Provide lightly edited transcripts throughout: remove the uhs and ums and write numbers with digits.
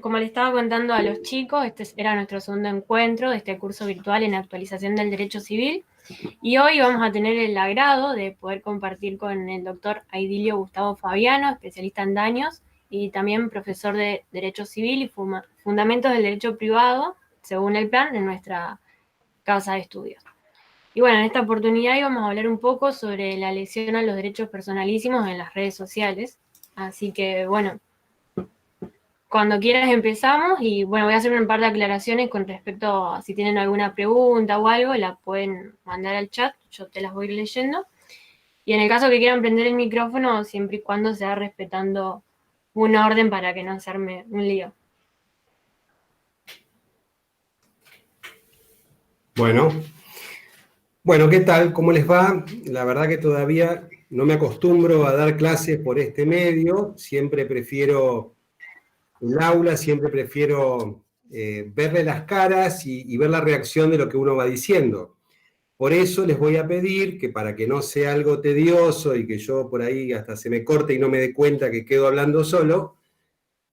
como le estaba contando a los chicos, este era nuestro segundo encuentro de este curso virtual en actualización del derecho civil. Y hoy vamos a tener el agrado de poder compartir con el doctor Aidilio Gustavo Fabiano, especialista en daños y también profesor de Derecho Civil y Fundamentos del Derecho Privado, según el plan, en nuestra casa de estudios. Y bueno, en esta oportunidad íbamos a hablar un poco sobre la lesión a los derechos personalísimos en las redes sociales. Así que, bueno, cuando quieras empezamos y, bueno, voy a hacer un par de aclaraciones con respecto a si tienen alguna pregunta o algo, la pueden mandar al chat, yo te las voy leyendo. Y en el caso que quieran prender el micrófono, siempre y cuando sea respetando una orden para que no se arme un lío. Bueno, ¿qué tal? ¿Cómo les va? La verdad que todavía no me acostumbro a dar clases por este medio, siempre prefiero el aula, siempre prefiero verle las caras y ver la reacción de lo que uno va diciendo. Por eso les voy a pedir que, para que no sea algo tedioso y que yo por ahí hasta se me corte y no me dé cuenta que quedo hablando solo,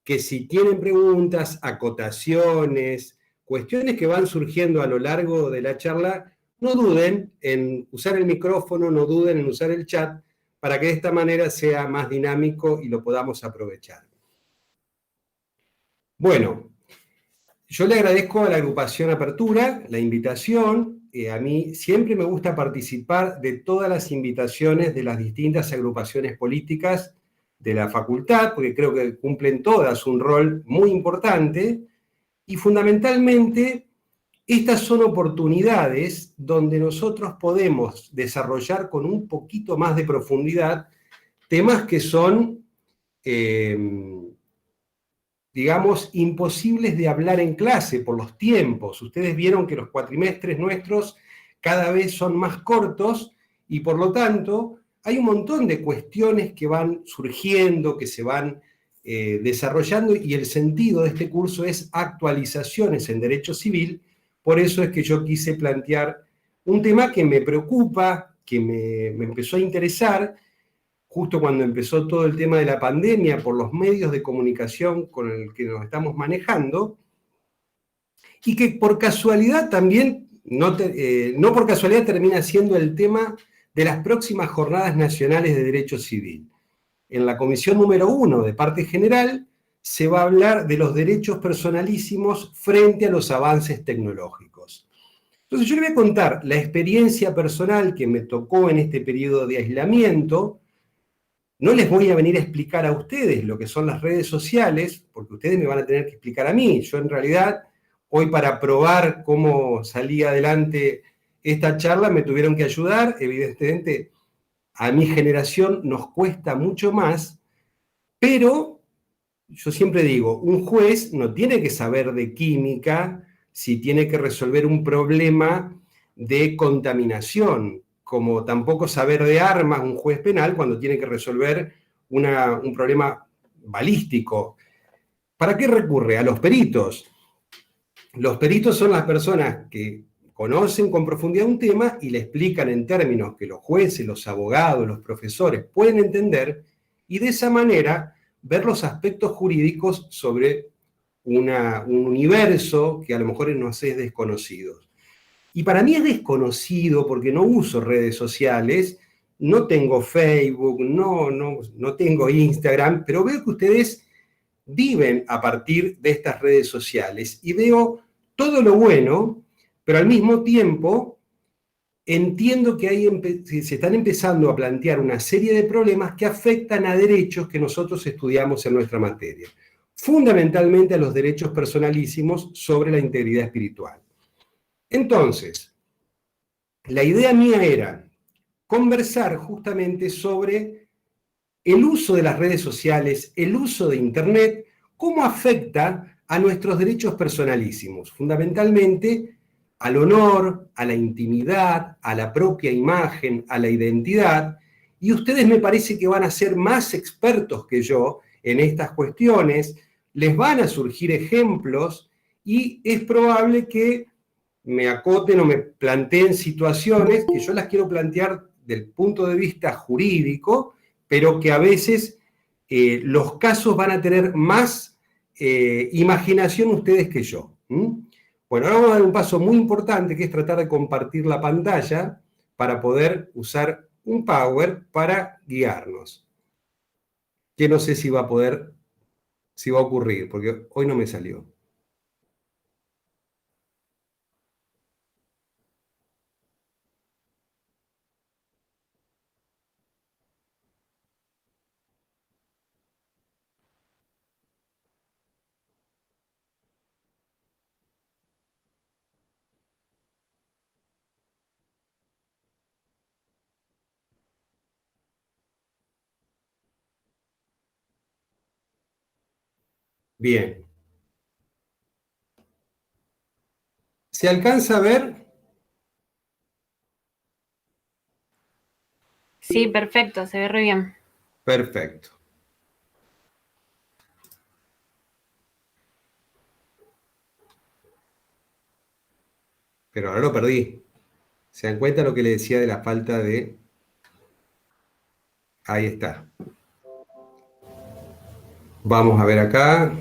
que si tienen preguntas, acotaciones, cuestiones que van surgiendo a lo largo de la charla, no duden en usar el micrófono, no duden en usar el chat, para que de esta manera sea más dinámico y lo podamos aprovechar. Bueno, yo le agradezco a la agrupación Apertura la invitación. A mí siempre me gusta participar de todas las invitaciones de las distintas agrupaciones políticas de la facultad, porque creo que cumplen todas un rol muy importante, y fundamentalmente estas son oportunidades donde nosotros podemos desarrollar con un poquito más de profundidad temas que son, digamos, imposibles de hablar en clase por los tiempos. Ustedes vieron que los cuatrimestres nuestros cada vez son más cortos y por lo tanto hay un montón de cuestiones que van surgiendo, que se van desarrollando, y el sentido de este curso es actualizaciones en derecho civil. Por eso es que yo quise plantear un tema que me preocupa, que me empezó a interesar, justo cuando empezó todo el tema de la pandemia, por los medios de comunicación con el que nos estamos manejando, y que por casualidad también, no por casualidad, termina siendo el tema de las próximas jornadas nacionales de derecho civil. En la comisión número 1 de parte general se va a hablar de los derechos personalísimos frente a los avances tecnológicos. Entonces yo le voy a contar la experiencia personal que me tocó en este periodo de aislamiento. No les voy a venir a explicar a ustedes lo que son las redes sociales, porque ustedes me van a tener que explicar a mí. Yo en realidad, hoy para probar cómo salía adelante esta charla, me tuvieron que ayudar. Evidentemente, a mi generación nos cuesta mucho más, pero yo siempre digo, un juez no tiene que saber de química si tiene que resolver un problema de contaminación, como tampoco saber de armas un juez penal cuando tiene que resolver un problema balístico. ¿Para qué recurre? A los peritos. Los peritos son las personas que conocen con profundidad un tema y le explican en términos que los jueces, los abogados, los profesores pueden entender, y de esa manera ver los aspectos jurídicos sobre un universo que a lo mejor nos es desconocido. Y para mí es desconocido porque no uso redes sociales, no tengo Facebook, no tengo Instagram, pero veo que ustedes viven a partir de estas redes sociales y veo todo lo bueno, pero al mismo tiempo entiendo que se están empezando a plantear una serie de problemas que afectan a derechos que nosotros estudiamos en nuestra materia, fundamentalmente a los derechos personalísimos sobre la integridad espiritual. Entonces, la idea mía era conversar justamente sobre el uso de las redes sociales, el uso de Internet, cómo afecta a nuestros derechos personalísimos, fundamentalmente al honor, a la intimidad, a la propia imagen, a la identidad, y ustedes me parece que van a ser más expertos que yo en estas cuestiones, les van a surgir ejemplos, y es probable que me acoten o me planteen situaciones que yo las quiero plantear del punto de vista jurídico, pero que a veces los casos van a tener más imaginación ustedes que yo. Bueno, ahora vamos a dar un paso muy importante, que es tratar de compartir la pantalla para poder usar un Power para guiarnos. Que no sé si va a ocurrir, porque hoy no me salió. Bien. ¿Se alcanza a ver? Sí, perfecto, se ve re bien. Perfecto. Pero ahora lo perdí. ¿Se dan cuenta lo que le decía de la falta de...? Ahí está. Vamos a ver acá.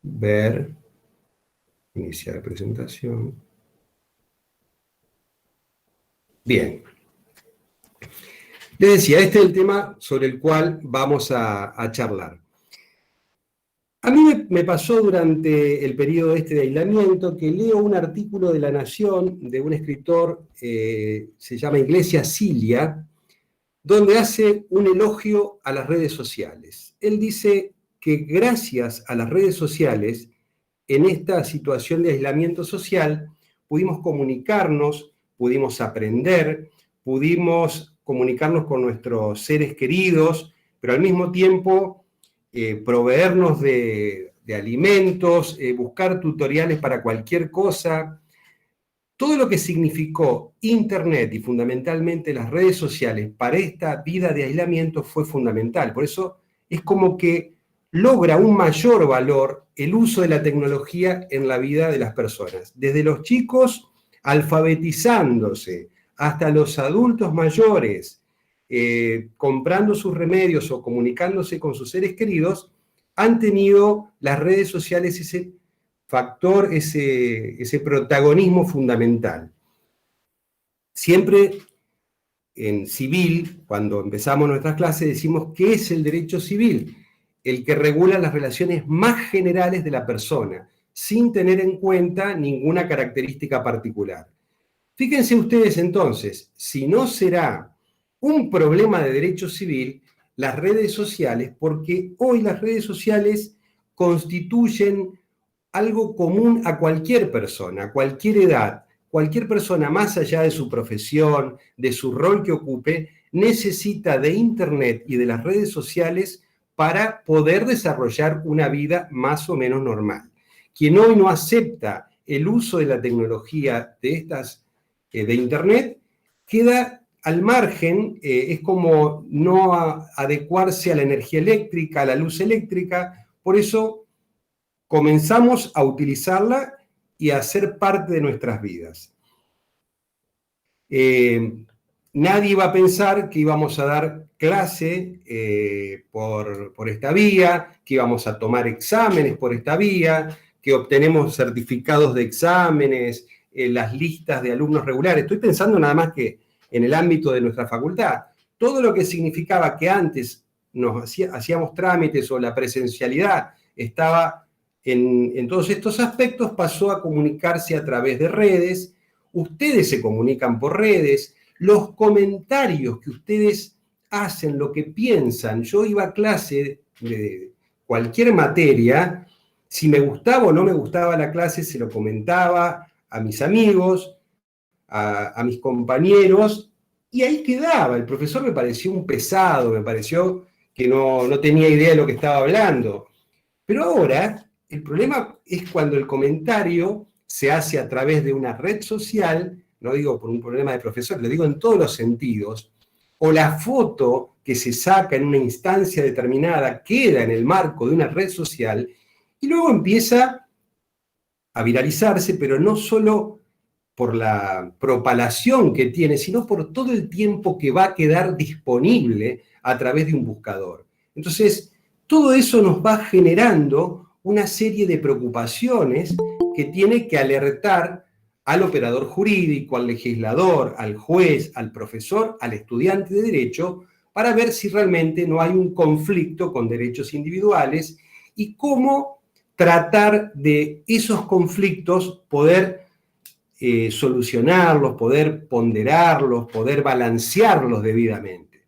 Ver. Iniciar presentación. Bien. Les decía, este es el tema sobre el cual vamos a charlar. A mí me pasó durante el periodo este de aislamiento que leo un artículo de La Nación de un escritor, se llama Iglesias Cilia, donde hace un elogio a las redes sociales. Él dice que gracias a las redes sociales, en esta situación de aislamiento social, pudimos comunicarnos, pudimos aprender, pudimos comunicarnos con nuestros seres queridos, pero al mismo tiempo proveernos de alimentos, buscar tutoriales para cualquier cosa. Todo lo que significó Internet y fundamentalmente las redes sociales para esta vida de aislamiento fue fundamental. Por eso es como que logra un mayor valor el uso de la tecnología en la vida de las personas. Desde los chicos alfabetizándose hasta los adultos mayores, comprando sus remedios o comunicándose con sus seres queridos, han tenido las redes sociales ese factor, ese protagonismo fundamental. Siempre en civil, cuando empezamos nuestras clases, decimos ¿qué es el derecho civil? El que regula las relaciones más generales de la persona, sin tener en cuenta ninguna característica particular. Fíjense ustedes entonces, si no será un problema de derecho civil, las redes sociales, porque hoy las redes sociales constituyen algo común a cualquier persona, a cualquier edad. Cualquier persona, más allá de su profesión, de su rol que ocupe, necesita de Internet y de las redes sociales para poder desarrollar una vida más o menos normal. Quien hoy no acepta el uso de la tecnología de Internet queda al margen, es como no adecuarse a la energía eléctrica, a la luz eléctrica. Por eso comenzamos a utilizarla y a ser parte de nuestras vidas. Nadie iba a pensar que íbamos a dar clase por esta vía, que íbamos a tomar exámenes por esta vía, que obtenemos certificados de exámenes, las listas de alumnos regulares. Estoy pensando nada más que en el ámbito de nuestra facultad. Todo lo que significaba que antes hacíamos trámites o la presencialidad estaba en todos estos aspectos, pasó a comunicarse a través de redes. Ustedes se comunican por redes, los comentarios que ustedes hacen, lo que piensan. Yo iba a clase de cualquier materia, si me gustaba o no me gustaba la clase, se lo comentaba a mis amigos, a mis compañeros, y ahí quedaba. El profesor me pareció un pesado, me pareció que no tenía idea de lo que estaba hablando. Pero ahora el problema es cuando el comentario se hace a través de una red social, no digo por un problema de profesor, lo digo en todos los sentidos, o la foto que se saca en una instancia determinada queda en el marco de una red social y luego empieza a viralizarse, pero no solo por la propalación que tiene, sino por todo el tiempo que va a quedar disponible a través de un buscador. Entonces, todo eso nos va generando una serie de preocupaciones que tiene que alertar al operador jurídico, al legislador, al juez, al profesor, al estudiante de derecho, para ver si realmente no hay un conflicto con derechos individuales y cómo tratar de esos conflictos poder solucionarlos, poder ponderarlos, poder balancearlos debidamente.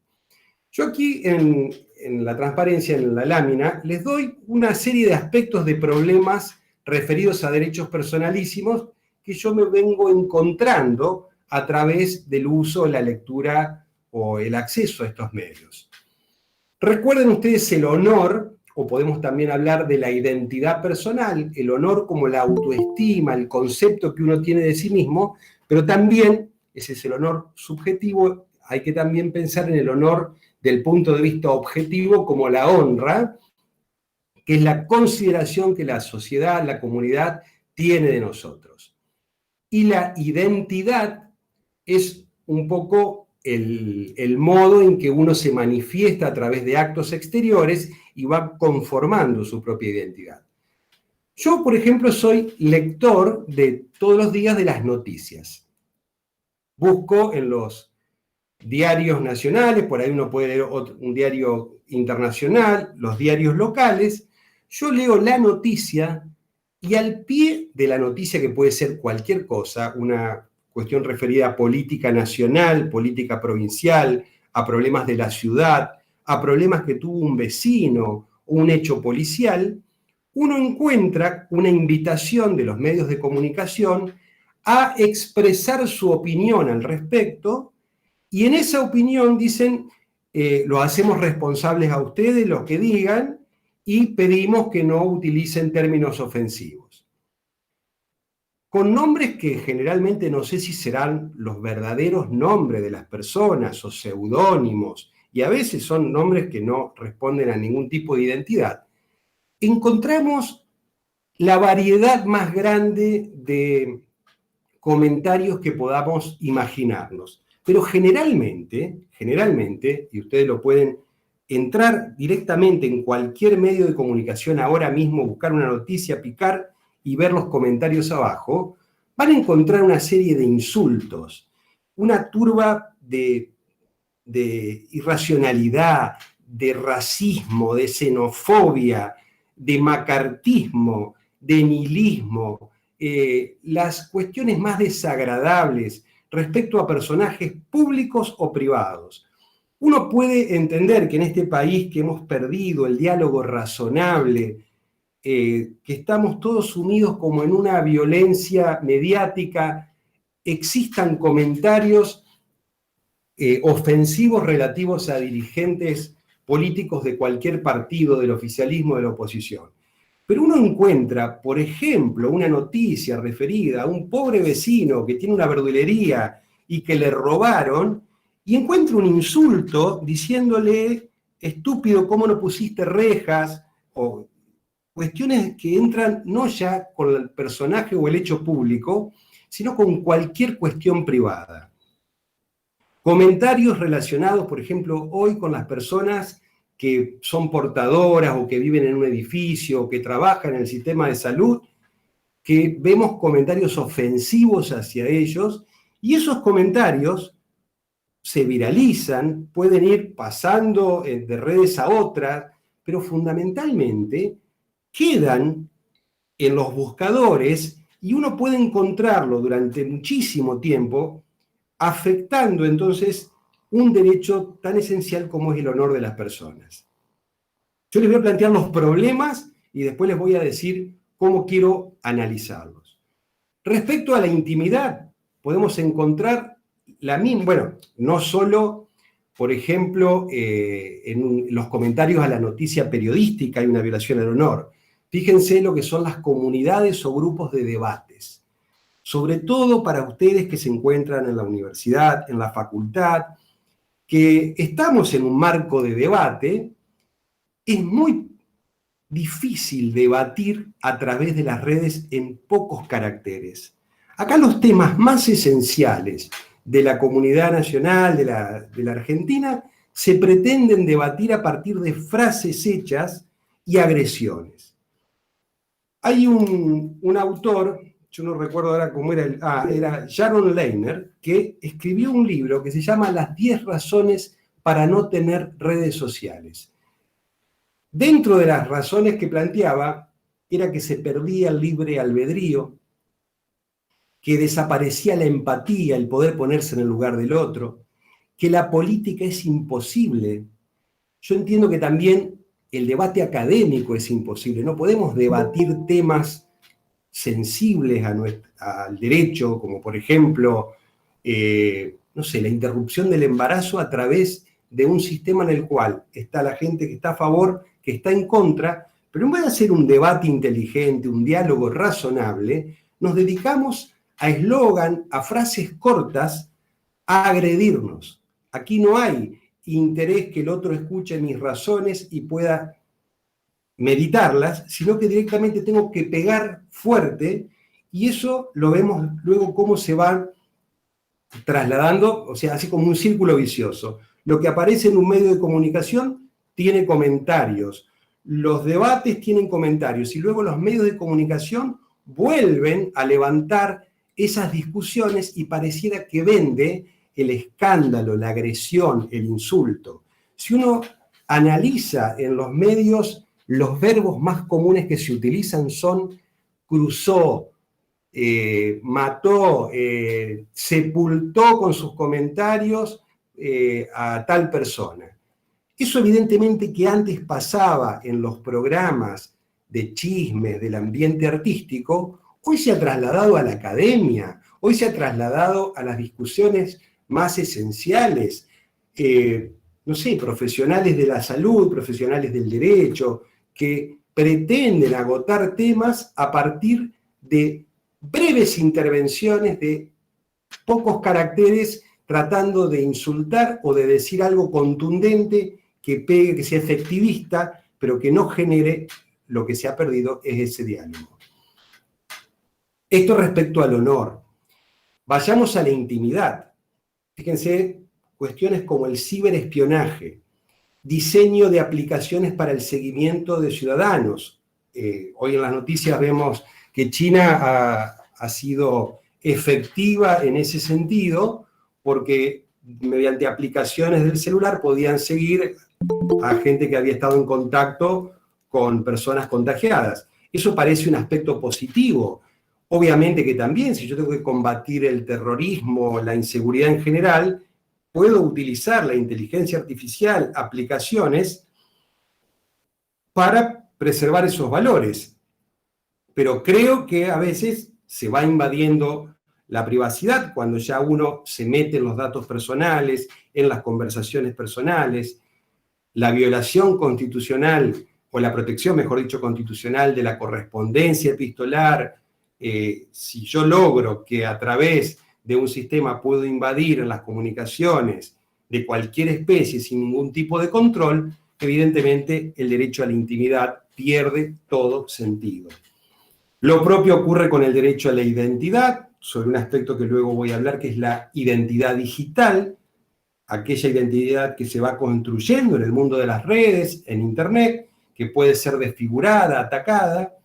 Yo aquí en la transparencia, en la lámina, les doy una serie de aspectos de problemas referidos a derechos personalísimos que yo me vengo encontrando a través del uso, la lectura o el acceso a estos medios. Recuerden ustedes el honor, o podemos también hablar de la identidad personal, el honor como la autoestima, el concepto que uno tiene de sí mismo, pero también, ese es el honor subjetivo, hay que también pensar en el honor del punto de vista objetivo como la honra, que es la consideración que la sociedad, la comunidad tiene de nosotros. Y la identidad es un poco el modo en que uno se manifiesta a través de actos exteriores y va conformando su propia identidad. Yo, por ejemplo, soy lector de todos los días de las noticias. Busco en los diarios nacionales, por ahí uno puede leer un diario internacional, los diarios locales. Yo leo la noticia y al pie de la noticia, que puede ser cualquier cosa, una cuestión referida a política nacional, política provincial, a problemas de la ciudad, a problemas que tuvo un vecino o un hecho policial, uno encuentra una invitación de los medios de comunicación a expresar su opinión al respecto, y en esa opinión dicen, lo hacemos responsables a ustedes, lo que digan, y pedimos que no utilicen términos ofensivos. Con nombres que generalmente no sé si serán los verdaderos nombres de las personas o seudónimos, y a veces son nombres que no responden a ningún tipo de identidad, encontramos la variedad más grande de comentarios que podamos imaginarnos. Pero generalmente, y ustedes lo pueden entrar directamente en cualquier medio de comunicación ahora mismo, buscar una noticia, picar y ver los comentarios abajo, van a encontrar una serie de insultos, una turba de irracionalidad, de racismo, de xenofobia, de macartismo, de nihilismo, las cuestiones más desagradables respecto a personajes públicos o privados. Uno puede entender que en este país que hemos perdido el diálogo razonable, que estamos todos sumidos como en una violencia mediática, existan comentarios ofensivos relativos a dirigentes políticos de cualquier partido, del oficialismo, de la oposición. Pero uno encuentra, por ejemplo, una noticia referida a un pobre vecino que tiene una verdulería y que le robaron, y encuentra un insulto diciéndole, estúpido, ¿cómo no pusiste rejas? O cuestiones que entran no ya con el personaje o el hecho público, sino con cualquier cuestión privada. Comentarios relacionados, por ejemplo, hoy con las personas que son portadoras o que viven en un edificio o que trabajan en el sistema de salud, que vemos comentarios ofensivos hacia ellos, y esos comentarios se viralizan, pueden ir pasando de redes a otras, pero fundamentalmente quedan en los buscadores y uno puede encontrarlo durante muchísimo tiempo, afectando entonces un derecho tan esencial como es el honor de las personas. Yo les voy a plantear los problemas y después les voy a decir cómo quiero analizarlos. Respecto a la intimidad, podemos encontrar la misma, bueno, no solo, por ejemplo, en los comentarios a la noticia periodística hay una violación al honor. Fíjense lo que son las comunidades o grupos de debates. Sobre todo para ustedes que se encuentran en la universidad, en la facultad, que estamos en un marco de debate, es muy difícil debatir a través de las redes en pocos caracteres. Acá los temas más esenciales de la comunidad nacional, de la Argentina, se pretenden debatir a partir de frases hechas y agresiones. Hay un autor, yo no recuerdo ahora cómo era, era Jaron Lanier, que escribió un libro que se llama Las 10 razones para no tener redes sociales. Dentro de las razones que planteaba, era que se perdía el libre albedrío, que desaparecía la empatía, el poder ponerse en el lugar del otro, que la política es imposible. Yo entiendo que también el debate académico es imposible. No podemos debatir temas sensibles al derecho, como por ejemplo, no sé, la interrupción del embarazo a través de un sistema en el cual está la gente que está a favor, que está en contra, pero en vez de hacer un debate inteligente, un diálogo razonable, nos dedicamos a eslogan, a frases cortas, a agredirnos. Aquí no hay interés que el otro escuche mis razones y pueda meditarlas, sino que directamente tengo que pegar fuerte, y eso lo vemos luego cómo se va trasladando, o sea, así como un círculo vicioso. Lo que aparece en un medio de comunicación tiene comentarios, los debates tienen comentarios, y luego los medios de comunicación vuelven a levantar esas discusiones y pareciera que vende el escándalo, la agresión, el insulto. Si uno analiza en los medios, los verbos más comunes que se utilizan son cruzó, mató, sepultó con sus comentarios a tal persona. Eso evidentemente que antes pasaba en los programas de chismes del ambiente artístico, hoy se ha trasladado a la academia, hoy se ha trasladado a las discusiones más esenciales, no sé, profesionales de la salud, profesionales del derecho, que pretenden agotar temas a partir de breves intervenciones de pocos caracteres, tratando de insultar o de decir algo contundente que pegue, que sea efectivista, pero que no genere lo que se ha perdido, es ese diálogo. Esto respecto al honor. Vayamos a la intimidad. Fíjense, cuestiones como el ciberespionaje, diseño de aplicaciones para el seguimiento de ciudadanos. Hoy en las noticias vemos que China ha sido efectiva en ese sentido, porque mediante aplicaciones del celular podían seguir a gente que había estado en contacto con personas contagiadas. Eso parece un aspecto positivo. Obviamente que también, si yo tengo que combatir el terrorismo, la inseguridad en general, puedo utilizar la inteligencia artificial, aplicaciones, para preservar esos valores. Pero creo que a veces se va invadiendo la privacidad cuando ya uno se mete en los datos personales, en las conversaciones personales. La violación constitucional, o la protección, mejor dicho, constitucional de la correspondencia epistolar, si yo logro que a través de un sistema puedo invadir las comunicaciones de cualquier especie sin ningún tipo de control, evidentemente el derecho a la intimidad pierde todo sentido. Lo propio ocurre con el derecho a la identidad, sobre un aspecto que luego voy a hablar, que es la identidad digital, aquella identidad que se va construyendo en el mundo de las redes, en Internet, que puede ser desfigurada, atacada.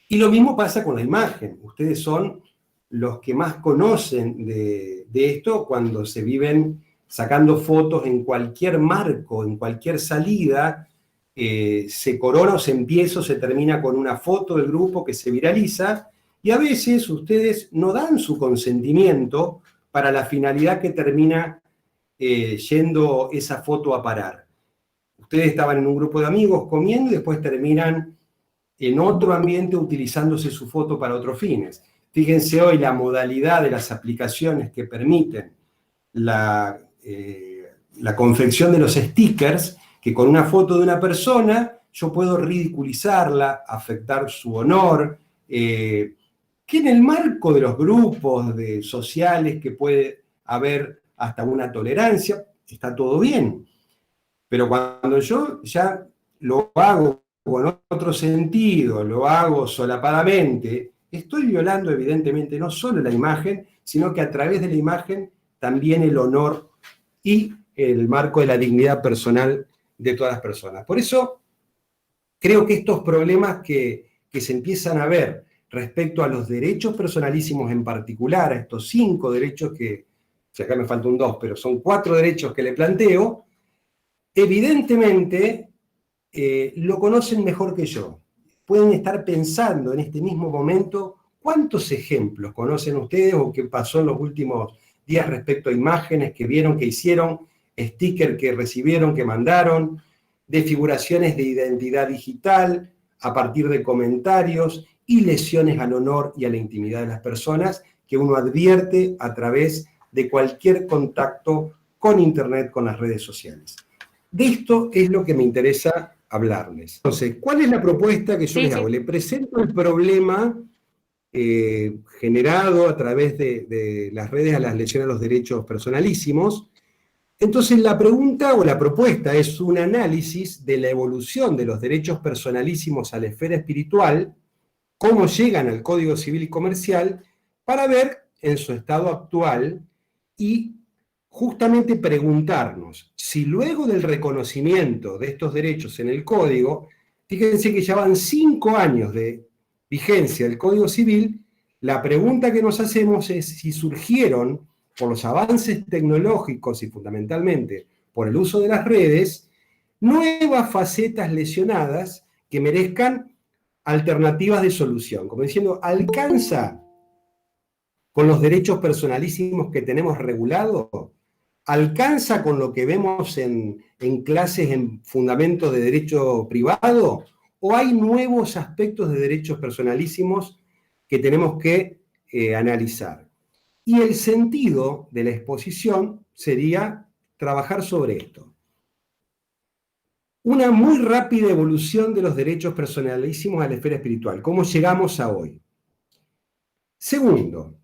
Y lo mismo pasa con la imagen. Ustedes son los que más conocen de esto cuando se viven sacando fotos en cualquier marco, en cualquier salida, se corona o se empieza o se termina con una foto del grupo que se viraliza, y a veces ustedes no dan su consentimiento para la finalidad que termina yendo esa foto a parar. Ustedes estaban en un grupo de amigos comiendo y después terminan en otro ambiente utilizándose su foto para otros fines. Fíjense hoy la modalidad de las aplicaciones que permiten la confección de los stickers, que con una foto de una persona yo puedo ridiculizarla, afectar su honor, que en el marco de los grupos sociales que puede haber hasta una tolerancia, está todo bien. Pero cuando yo ya lo hago con otro sentido, lo hago solapadamente, estoy violando evidentemente no solo la imagen, sino que a través de la imagen también el honor y el marco de la dignidad personal de todas las personas. Por eso Creo que estos problemas que se empiezan a ver respecto a los derechos personalísimos en particular, a estos 5 derechos que, si acá me falta un 2, pero son 4 derechos que le planteo, evidentemente lo conocen mejor que yo. Pueden estar pensando en este mismo momento cuántos ejemplos conocen ustedes o qué pasó en los últimos días respecto a imágenes que vieron, que hicieron, stickers que recibieron, que mandaron, de figuraciones de identidad digital a partir de comentarios y lesiones al honor y a la intimidad de las personas que uno advierte a través de cualquier contacto con Internet, con las redes sociales. De esto es lo que me interesa hablarles. Entonces, ¿cuál es la propuesta que yo les hago? Le presento el problema generado a través de las redes a las lesiones a los derechos personalísimos. Entonces, la pregunta o la propuesta es un análisis de la evolución de los derechos personalísimos a la esfera espiritual, cómo llegan al Código Civil y Comercial, para ver en su estado actual y justamente preguntarnos si luego del reconocimiento de estos derechos en el Código, fíjense que ya van 5 años de vigencia del Código Civil, la pregunta que nos hacemos es si surgieron, por los avances tecnológicos y fundamentalmente por el uso de las redes, nuevas facetas lesionadas que merezcan alternativas de solución. Como diciendo, ¿alcanza con los derechos personalísimos que tenemos regulados? ¿Alcanza con lo que vemos en clases en fundamentos de derecho privado? ¿O hay nuevos aspectos de derechos personalísimos que tenemos que analizar? Y el sentido de la exposición sería trabajar sobre esto. Una muy rápida evolución de los derechos personalísimos a la esfera espiritual. ¿Cómo llegamos a hoy? Segundo,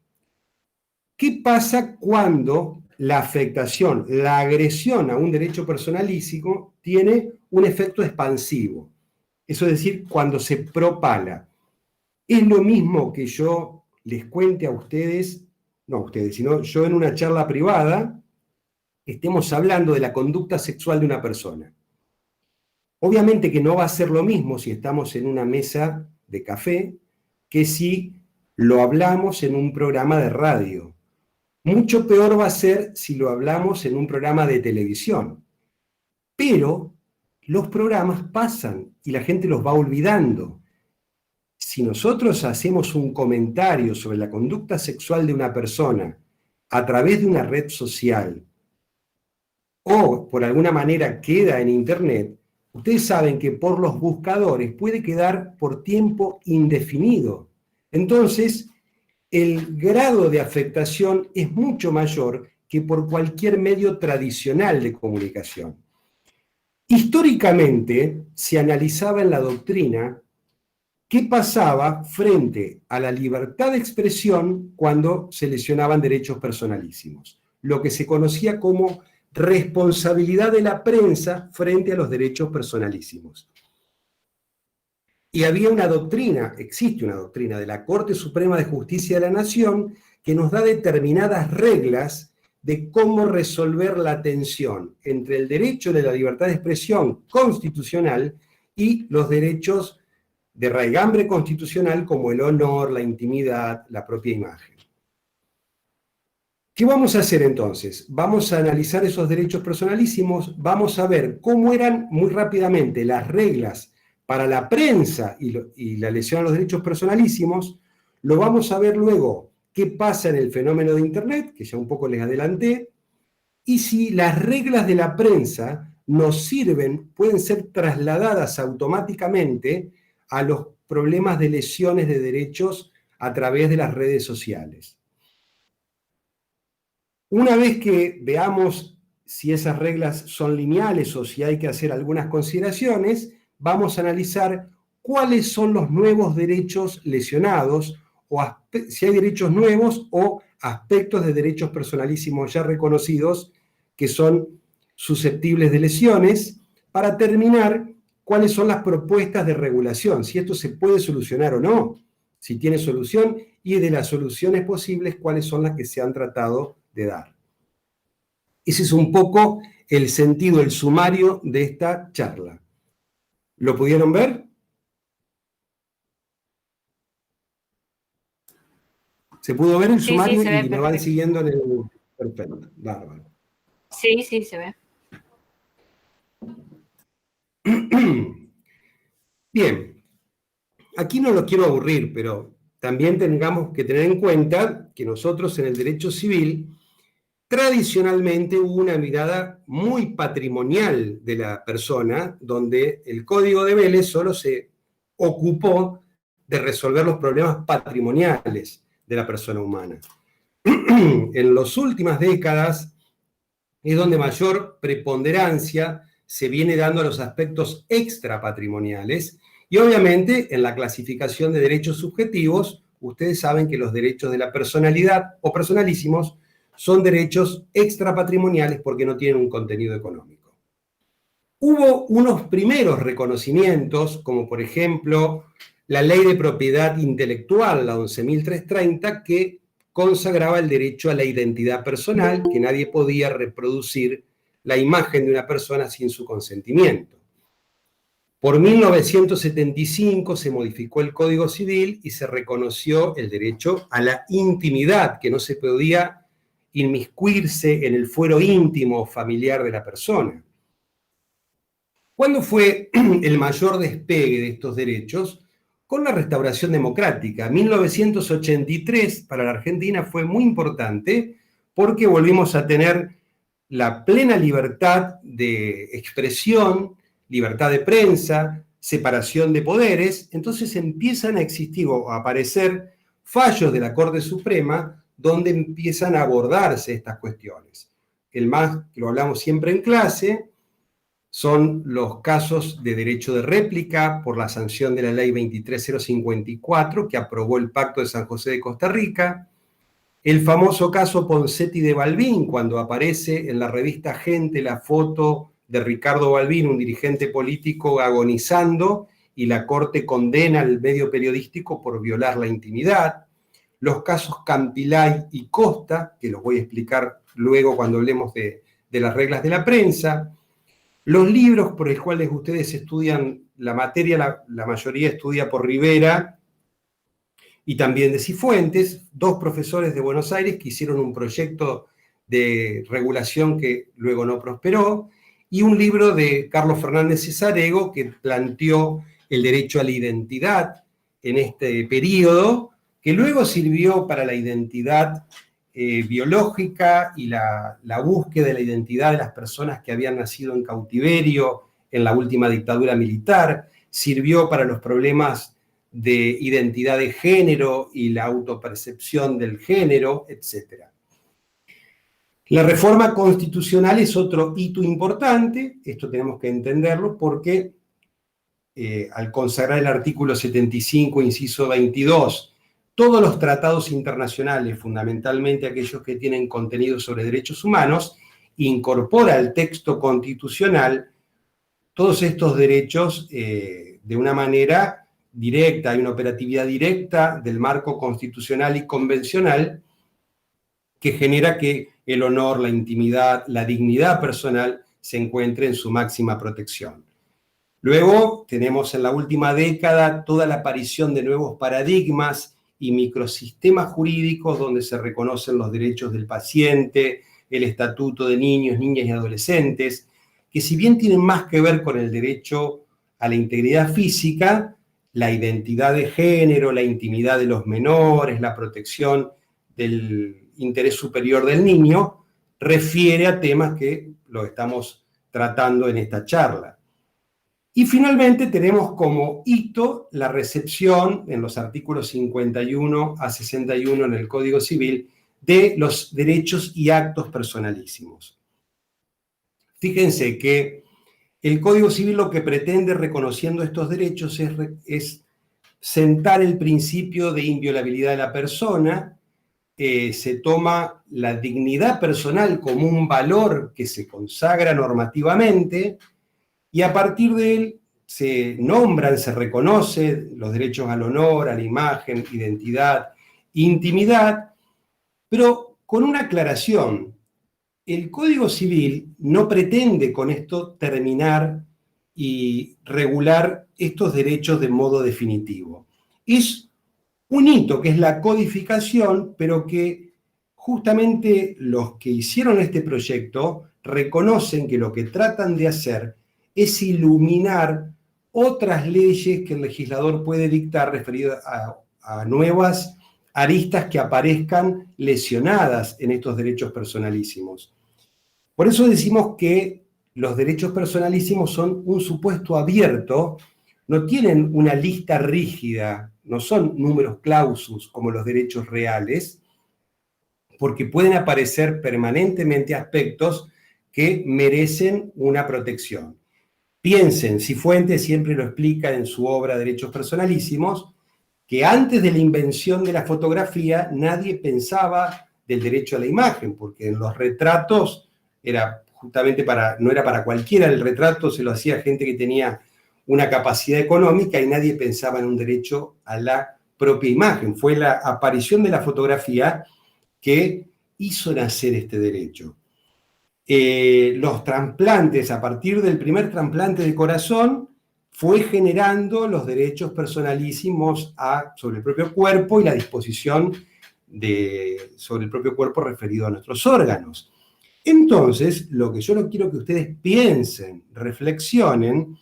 ¿qué pasa cuando la afectación, la agresión a un derecho personalísimo tiene un efecto expansivo? Eso es decir, cuando se propala. Es lo mismo que yo les cuente a ustedes, no a ustedes, sino yo en una charla privada, estemos hablando de la conducta sexual de una persona. Obviamente que no va a ser lo mismo si estamos en una mesa de café que si lo hablamos en un programa de radio. Mucho peor va a ser si lo hablamos en un programa de televisión. Pero los programas pasan y la gente los va olvidando. Si nosotros hacemos un comentario sobre la conducta sexual de una persona a través de una red social o por alguna manera queda en Internet, ustedes saben que por los buscadores puede quedar por tiempo indefinido. Entonces, el grado de afectación es mucho mayor que por cualquier medio tradicional de comunicación. Históricamente, se analizaba en la doctrina qué pasaba frente a la libertad de expresión cuando se lesionaban derechos personalísimos, lo que se conocía como responsabilidad de la prensa frente a los derechos personalísimos. Y había una doctrina, existe una doctrina de la Corte Suprema de Justicia de la Nación que nos da determinadas reglas de cómo resolver la tensión entre el derecho de la libertad de expresión constitucional y los derechos de raigambre constitucional como el honor, la intimidad, la propia imagen. ¿Qué vamos a hacer entonces? Vamos a analizar esos derechos personalísimos, vamos a ver cómo eran muy rápidamente las reglas para la prensa y la lesión a los derechos personalísimos, lo vamos a ver luego qué pasa en el fenómeno de Internet, que ya un poco les adelanté, y si las reglas de la prensa nos sirven, pueden ser trasladadas automáticamente a los problemas de lesiones de derechos a través de las redes sociales. Una vez que veamos si esas reglas son lineales o si hay que hacer algunas consideraciones, vamos a analizar cuáles son los nuevos derechos lesionados, o si hay derechos nuevos o aspectos de derechos personalísimos ya reconocidos que son susceptibles de lesiones, para terminar cuáles son las propuestas de regulación, si esto se puede solucionar o no, si tiene solución, y de las soluciones posibles, cuáles son las que se han tratado de dar. Ese es un poco el sentido, el sumario de esta charla. ¿Lo pudieron ver? ¿Se pudo ver el Sí, sí, sumario se ve y me van perfecto. siguiendo en el... Perfecto, bárbaro. Sí, sí, se ve. Bien, aquí no lo quiero aburrir, pero también tengamos que tener en cuenta que nosotros en el derecho civil tradicionalmente hubo una mirada muy patrimonial de la persona, donde el Código de Vélez solo se ocupó de resolver los problemas patrimoniales de la persona humana. En las últimas décadas es donde mayor preponderancia se viene dando a los aspectos extrapatrimoniales y obviamente en la clasificación de derechos subjetivos, ustedes saben que los derechos de la personalidad o personalísimos son derechos extrapatrimoniales porque no tienen un contenido económico. Hubo unos primeros reconocimientos, como por ejemplo la Ley de Propiedad Intelectual, la 11.330, que consagraba el derecho a la identidad personal, que nadie podía reproducir la imagen de una persona sin su consentimiento. Por 1975 se modificó el Código Civil y se reconoció el derecho a la intimidad, que no se podía inmiscuirse en el fuero íntimo o familiar de la persona. ¿Cuándo fue el mayor despegue de estos derechos? Con la restauración democrática. 1983 para la Argentina fue muy importante porque volvimos a tener la plena libertad de expresión, libertad de prensa, separación de poderes. Entonces empiezan a existir o a aparecer fallos de la Corte Suprema donde empiezan a abordarse estas cuestiones. El más, que lo hablamos siempre en clase, son los casos de derecho de réplica por la sanción de la ley 23054 que aprobó el Pacto de San José de Costa Rica, el famoso caso Ponseti de Balbín, cuando aparece en la revista Gente la foto de Ricardo Balbín, un dirigente político agonizando, y la Corte condena al medio periodístico por violar la intimidad, los casos Campilay y Costa, que los voy a explicar luego cuando hablemos de las reglas de la prensa, los libros por los cuales ustedes estudian la materia, la mayoría estudia por Rivera y también de Cifuentes, dos profesores de Buenos Aires que hicieron un proyecto de regulación que luego no prosperó, y un libro de Carlos Fernández Cesarego que planteó el derecho a la identidad en este periodo, que luego sirvió para la identidad biológica y la búsqueda de la identidad de las personas que habían nacido en cautiverio en la última dictadura militar, sirvió para los problemas de identidad de género y la autopercepción del género, etc. La reforma constitucional es otro hito importante, esto tenemos que entenderlo porque al consagrar el artículo 75, inciso 22, todos los tratados internacionales, fundamentalmente aquellos que tienen contenido sobre derechos humanos, incorpora al texto constitucional todos estos derechos de una manera directa, hay una operatividad directa del marco constitucional y convencional que genera que el honor, la intimidad, la dignidad personal se encuentre en su máxima protección. Luego tenemos en la última década toda la aparición de nuevos paradigmas y microsistemas jurídicos donde se reconocen los derechos del paciente, el estatuto de niños, niñas y adolescentes, que si bien tienen más que ver con el derecho a la integridad física, la identidad de género, la intimidad de los menores, la protección del interés superior del niño, refiere a temas que lo estamos tratando en esta charla. Y finalmente tenemos como hito la recepción en los artículos 51 a 61 en el Código Civil de los derechos y actos personalísimos. Fíjense que el Código Civil lo que pretende reconociendo estos derechos es sentar el principio de inviolabilidad de la persona, se toma la dignidad personal como un valor que se consagra normativamente, y a partir de él se nombran, se reconocen los derechos al honor, a la imagen, identidad, intimidad, pero con una aclaración. El Código Civil no pretende con esto terminar y regular estos derechos de modo definitivo. Es un hito que es la codificación, pero que justamente los que hicieron este proyecto reconocen que lo que tratan de hacer es iluminar otras leyes que el legislador puede dictar referidas a nuevas aristas que aparezcan lesionadas en estos derechos personalísimos. Por eso decimos que los derechos personalísimos son un supuesto abierto, no tienen una lista rígida, no son números clausus como los derechos reales, porque pueden aparecer permanentemente aspectos que merecen una protección. Piensen, Cifuentes siempre lo explica en su obra Derechos Personalísimos, que antes de la invención de la fotografía nadie pensaba del derecho a la imagen, porque en los retratos era justamente no era para cualquiera, el retrato se lo hacía gente que tenía una capacidad económica y nadie pensaba en un derecho a la propia imagen. Fue la aparición de la fotografía que hizo nacer este derecho. Los trasplantes, a partir del primer trasplante de corazón, fue generando los derechos personalísimos sobre el propio cuerpo y la disposición sobre el propio cuerpo referido a nuestros órganos. Entonces, lo que yo no quiero que ustedes piensen, reflexionen,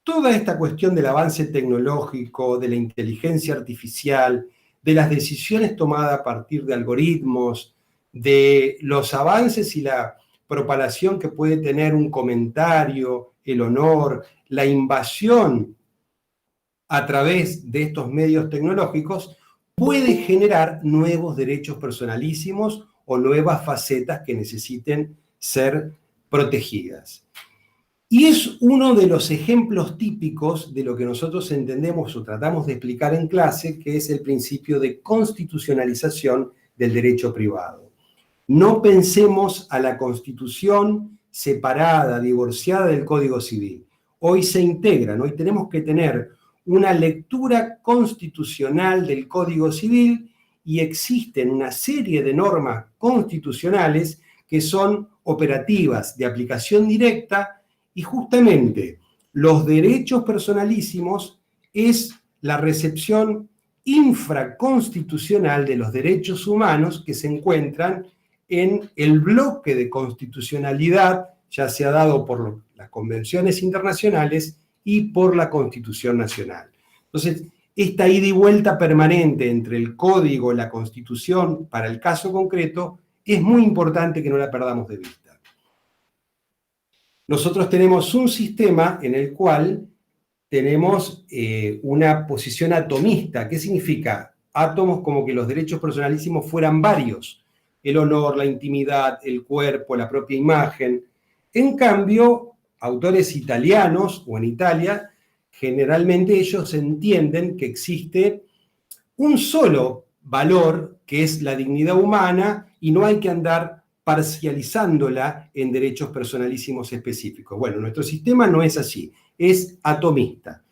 toda esta cuestión del avance tecnológico, de la inteligencia artificial, de las decisiones tomadas a partir de algoritmos, de los avances y la propalación que puede tener un comentario, el honor, la invasión a través de estos medios tecnológicos, puede generar nuevos derechos personalísimos o nuevas facetas que necesiten ser protegidas. Y es uno de los ejemplos típicos de lo que nosotros entendemos o tratamos de explicar en clase, que es el principio de constitucionalización del derecho privado. No pensemos a la Constitución separada, divorciada del Código Civil. Hoy se integran, hoy tenemos que tener una lectura constitucional del Código Civil y existen una serie de normas constitucionales que son operativas, de aplicación directa, y justamente los derechos personalísimos es la recepción infraconstitucional de los derechos humanos que se encuentran en el bloque de constitucionalidad, ya sea dado por las convenciones internacionales y por la Constitución Nacional. Entonces, esta ida y vuelta permanente entre el Código y la Constitución para el caso concreto es muy importante que no la perdamos de vista. Nosotros tenemos un sistema en el cual tenemos una posición atomista. ¿Qué significa? Átomos como que los derechos personalísimos fueran varios. El honor, la intimidad, el cuerpo, la propia imagen. En cambio, autores italianos o en Italia, generalmente ellos entienden que existe un solo valor, que es la dignidad humana, y no hay que andar parcializándola en derechos personalísimos específicos. Bueno, nuestro sistema no es así, es atomista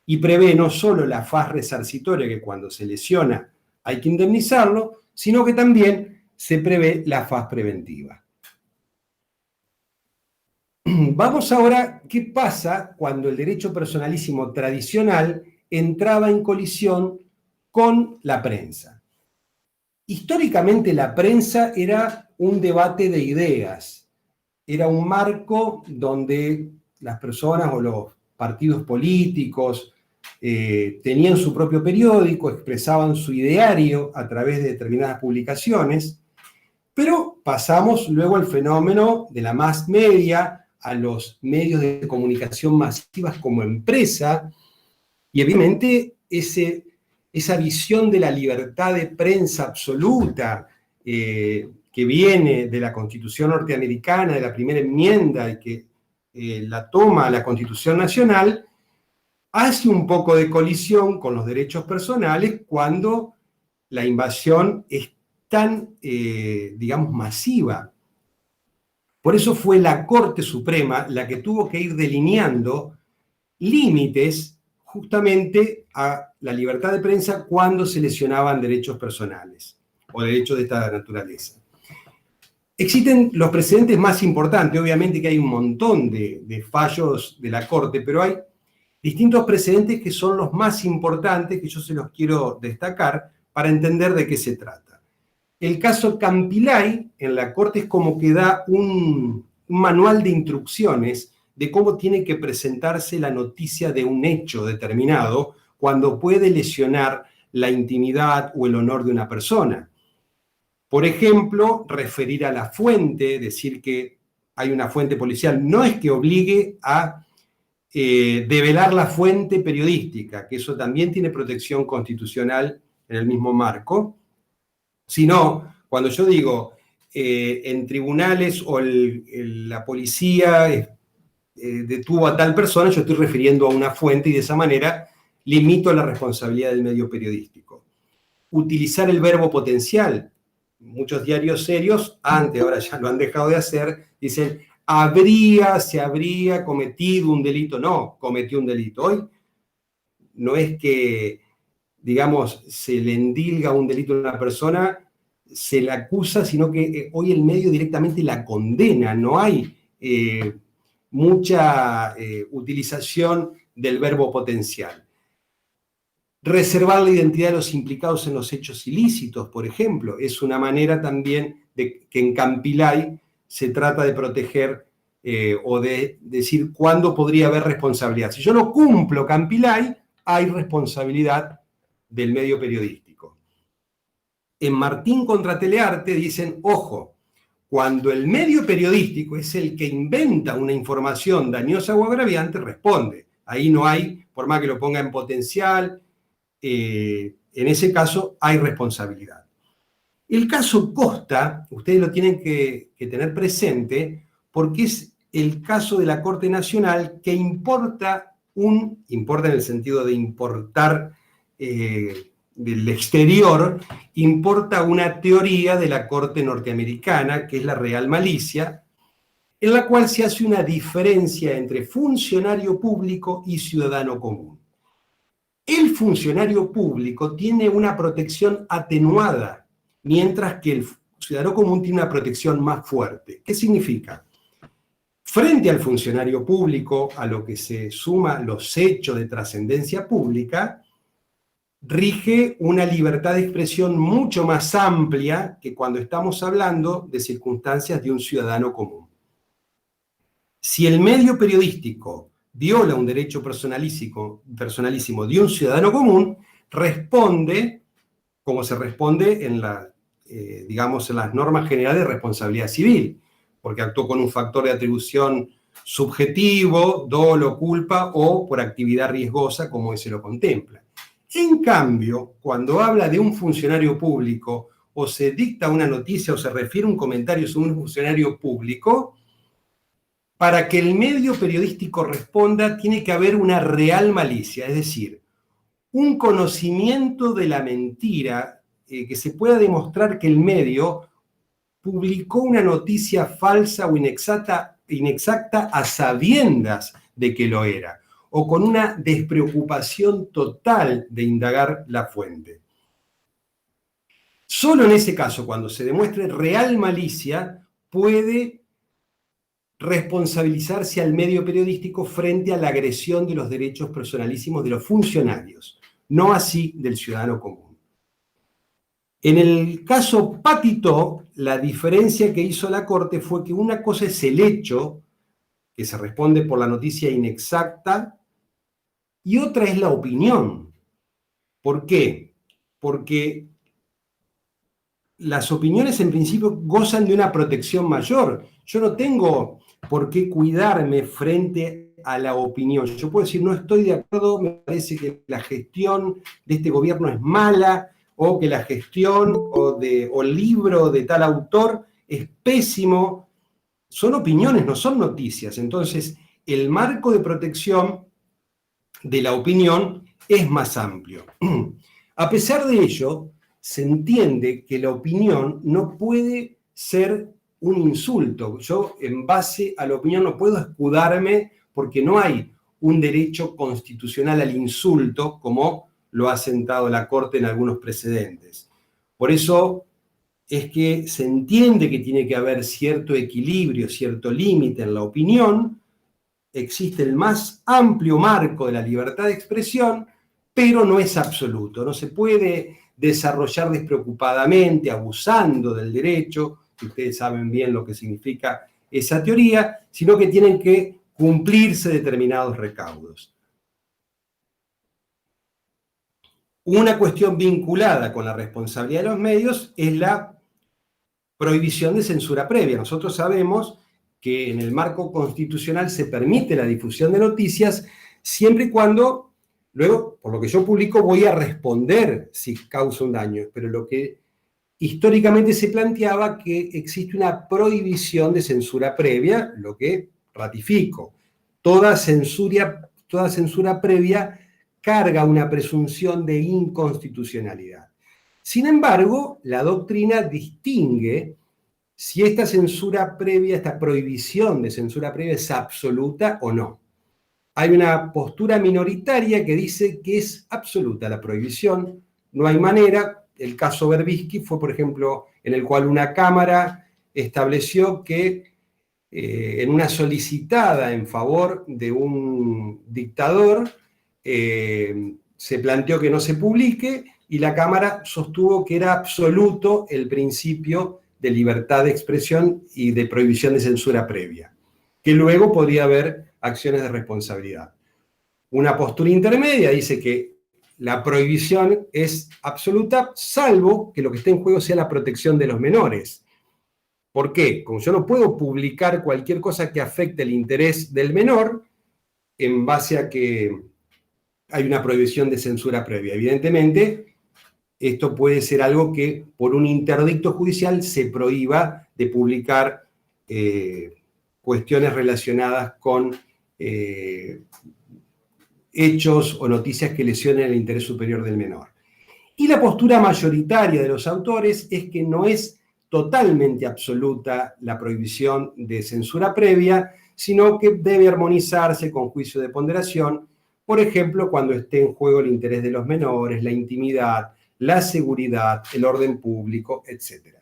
y prevé no solo la faz resarcitoria, que cuando se lesiona hay que indemnizarlo, sino que también se prevé la faz preventiva. Vamos ahora, ¿qué pasa cuando el derecho personalísimo tradicional entraba en colisión con la prensa? Históricamente la prensa era un debate de ideas, era un marco donde las personas o los partidos políticos tenían su propio periódico, expresaban su ideario a través de determinadas publicaciones, pero pasamos luego al fenómeno de la mass media, a los medios de comunicación masivas como empresa, y evidentemente esa visión de la libertad de prensa absoluta que viene de la Constitución norteamericana, de la primera enmienda, y que la toma la Constitución Nacional, hace un poco de colisión con los derechos personales cuando la invasión es tan, digamos, masiva. Por eso fue la Corte Suprema la que tuvo que ir delineando límites justamente a la libertad de prensa cuando se lesionaban derechos personales o derechos de esta naturaleza. Existen los precedentes más importantes, obviamente que hay un montón de fallos de la Corte, pero hay distintos precedentes que son los más importantes, que yo se los quiero destacar para entender de qué se trata. El caso Campilay en la Corte es como que da un manual de instrucciones de cómo tiene que presentarse la noticia de un hecho determinado cuando puede lesionar la intimidad o el honor de una persona. Por ejemplo, referir a la fuente, decir que hay una fuente policial, no es que obligue a develar la fuente periodística, que eso también tiene protección constitucional en el mismo marco, sino cuando yo digo en tribunales o la policía detuvo a tal persona, yo estoy refiriendo a una fuente y de esa manera limito la responsabilidad del medio periodístico. Utilizar el verbo potencial. Muchos diarios serios, antes, ahora ya lo han dejado de hacer, dicen, se habría cometido un delito. No, cometió un delito. Hoy no es que, digamos, se le endilga un delito a una persona, se la acusa, sino que hoy el medio directamente la condena. No hay mucha utilización del verbo potencial. Reservar la identidad de los implicados en los hechos ilícitos, por ejemplo, es una manera también de que en Campilay se trata de proteger o de decir cuándo podría haber responsabilidad. Si yo no cumplo Campilay, hay responsabilidad del medio periodístico. En Martín contra Telearte dicen, ojo, cuando el medio periodístico es el que inventa una información dañosa o agraviante, responde. Ahí no hay, por más que lo ponga en potencial, en ese caso hay responsabilidad. El caso Costa, ustedes lo tienen que tener presente, porque es el caso de la Corte Nacional que importa en el sentido de importar del exterior, importa una teoría de la Corte norteamericana, que es la real malicia, en la cual se hace una diferencia entre funcionario público y ciudadano común. El funcionario público tiene una protección atenuada, mientras que el ciudadano común tiene una protección más fuerte. ¿Qué significa? Frente al funcionario público, a lo que se suma los hechos de trascendencia pública, rige una libertad de expresión mucho más amplia que cuando estamos hablando de circunstancias de un ciudadano común. Si el medio periodístico viola un derecho personalísimo de un ciudadano común, responde como se responde en las normas generales de responsabilidad civil, porque actuó con un factor de atribución subjetivo, dolo, culpa, o por actividad riesgosa, como se lo contempla. En cambio, cuando habla de un funcionario público, o se dicta una noticia o se refiere un comentario sobre un funcionario público, para que el medio periodístico responda, tiene que haber una real malicia, es decir, un conocimiento de la mentira, que se pueda demostrar que el medio publicó una noticia falsa o inexacta a sabiendas de que lo era, o con una despreocupación total de indagar la fuente. Solo en ese caso, cuando se demuestre real malicia, puede responsabilizarse al medio periodístico frente a la agresión de los derechos personalísimos de los funcionarios, no así del ciudadano común. En el caso Patito, la diferencia que hizo la Corte fue que una cosa es el hecho, que se responde por la noticia inexacta, y otra es la opinión. ¿Por qué? Porque las opiniones en principio gozan de una protección mayor. Yo no tengo por qué cuidarme frente a la opinión. Yo puedo decir, no estoy de acuerdo, me parece que la gestión de este gobierno es mala, o que la gestión o el libro de tal autor es pésimo. Son opiniones, no son noticias. Entonces, el marco de protección de la opinión es más amplio. A pesar de ello, se entiende que la opinión no puede ser un insulto. Yo, en base a la opinión, no puedo escudarme porque no hay un derecho constitucional al insulto, como lo ha sentado la Corte en algunos precedentes. Por eso, es que se entiende que tiene que haber cierto equilibrio, cierto límite en la opinión, existe el más amplio marco de la libertad de expresión, pero no es absoluto, no se puede desarrollar despreocupadamente, abusando del derecho, que ustedes saben bien lo que significa esa teoría, sino que tienen que cumplirse determinados recaudos. Una cuestión vinculada con la responsabilidad de los medios es la prohibición de censura previa. Nosotros sabemos que en el marco constitucional se permite la difusión de noticias siempre y cuando, luego, por lo que yo publico, voy a responder si causa un daño, pero lo que históricamente se planteaba que existe una prohibición de censura previa, lo que ratifico. Toda censura previa carga una presunción de inconstitucionalidad. Sin embargo, la doctrina distingue si esta censura previa, esta prohibición de censura previa es absoluta o no. Hay una postura minoritaria que dice que es absoluta la prohibición, no hay manera. El caso Berbisky fue, por ejemplo, en el cual una Cámara estableció que en una solicitada en favor de un dictador se planteó que no se publique y la Cámara sostuvo que era absoluto el principio de libertad de expresión y de prohibición de censura previa, que luego podría haber acciones de responsabilidad. Una postura intermedia dice que la prohibición es absoluta, salvo que lo que esté en juego sea la protección de los menores. ¿Por qué? Como yo no puedo publicar cualquier cosa que afecte el interés del menor, en base a que hay una prohibición de censura previa. Evidentemente, esto puede ser algo que por un interdicto judicial se prohíba de publicar cuestiones relacionadas con hechos o noticias que lesionen el interés superior del menor. Y la postura mayoritaria de los autores es que no es totalmente absoluta la prohibición de censura previa, sino que debe armonizarse con juicio de ponderación, por ejemplo, cuando esté en juego el interés de los menores, la intimidad, la seguridad, el orden público, etc.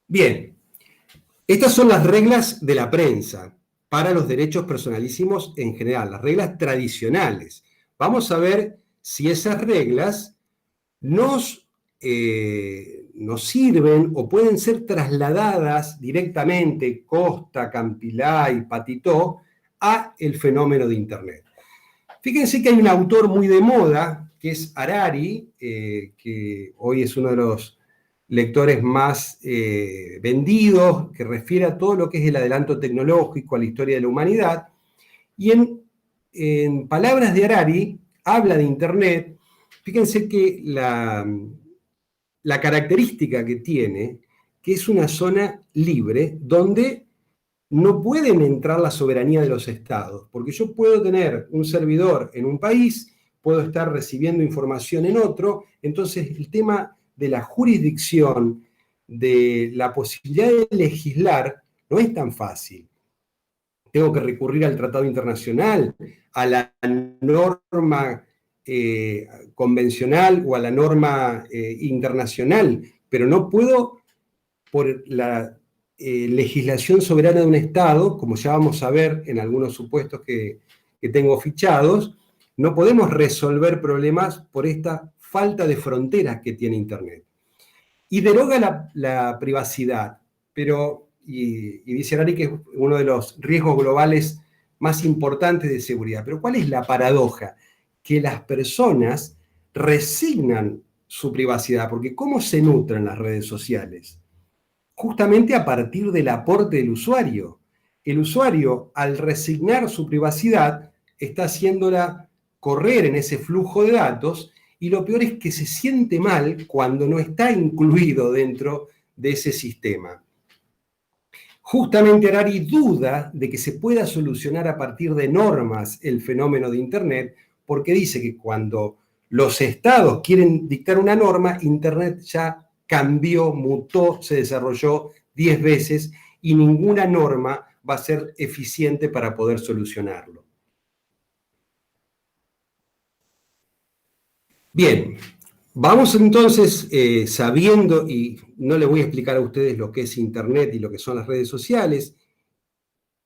Bien, estas son las reglas de la prensa para los derechos personalísimos en general, las reglas tradicionales. Vamos a ver si esas reglas nos sirven o pueden ser trasladadas directamente, Costa, Campilá y Patitó, a el fenómeno de Internet. Fíjense que hay un autor muy de moda, que es Harari, que hoy es uno de los lectores más vendidos, que refiere a todo lo que es el adelanto tecnológico, a la historia de la humanidad, y en palabras de Harari, habla de Internet. Fíjense que la característica que tiene, que es una zona libre, donde no pueden entrar la soberanía de los estados, porque yo puedo tener un servidor en un país, puedo estar recibiendo información en otro, entonces el tema de la jurisdicción, de la posibilidad de legislar, no es tan fácil. Tengo que recurrir al tratado internacional, a la norma convencional o a la norma internacional, pero no puedo, por la legislación soberana de un Estado, como ya vamos a ver en algunos supuestos que tengo fichados, no podemos resolver problemas por esta falta de fronteras que tiene Internet. Y deroga la privacidad, pero, y dice Harari que es uno de los riesgos globales más importantes de seguridad. Pero ¿cuál es la paradoja? Que las personas resignan su privacidad, porque ¿cómo se nutren las redes sociales? Justamente a partir del aporte del usuario. El usuario, al resignar su privacidad, está haciéndola correr en ese flujo de datos, y lo peor es que se siente mal cuando no está incluido dentro de ese sistema. Justamente Harari duda de que se pueda solucionar a partir de normas el fenómeno de Internet, porque dice que cuando los estados quieren dictar una norma, Internet ya cambió, mutó, se desarrolló 10 veces y ninguna norma va a ser eficiente para poder solucionarlo. Bien, Vamos entonces, sabiendo, y no les voy a explicar a ustedes lo que es Internet y lo que son las redes sociales,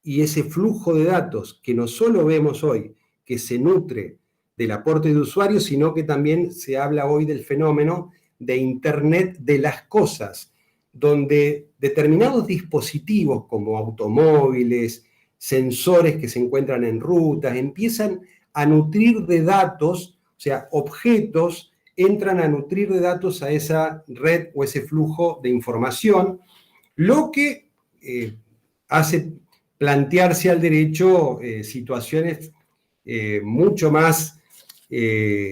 y ese flujo de datos que no solo vemos hoy, que se nutre del aporte de usuarios, sino que también se habla hoy del fenómeno de Internet de las cosas, donde determinados dispositivos como automóviles, sensores que se encuentran en rutas, empiezan a nutrir de datos, o sea, objetos entran a nutrir de datos a esa red o ese flujo de información, lo que hace plantearse al derecho situaciones mucho más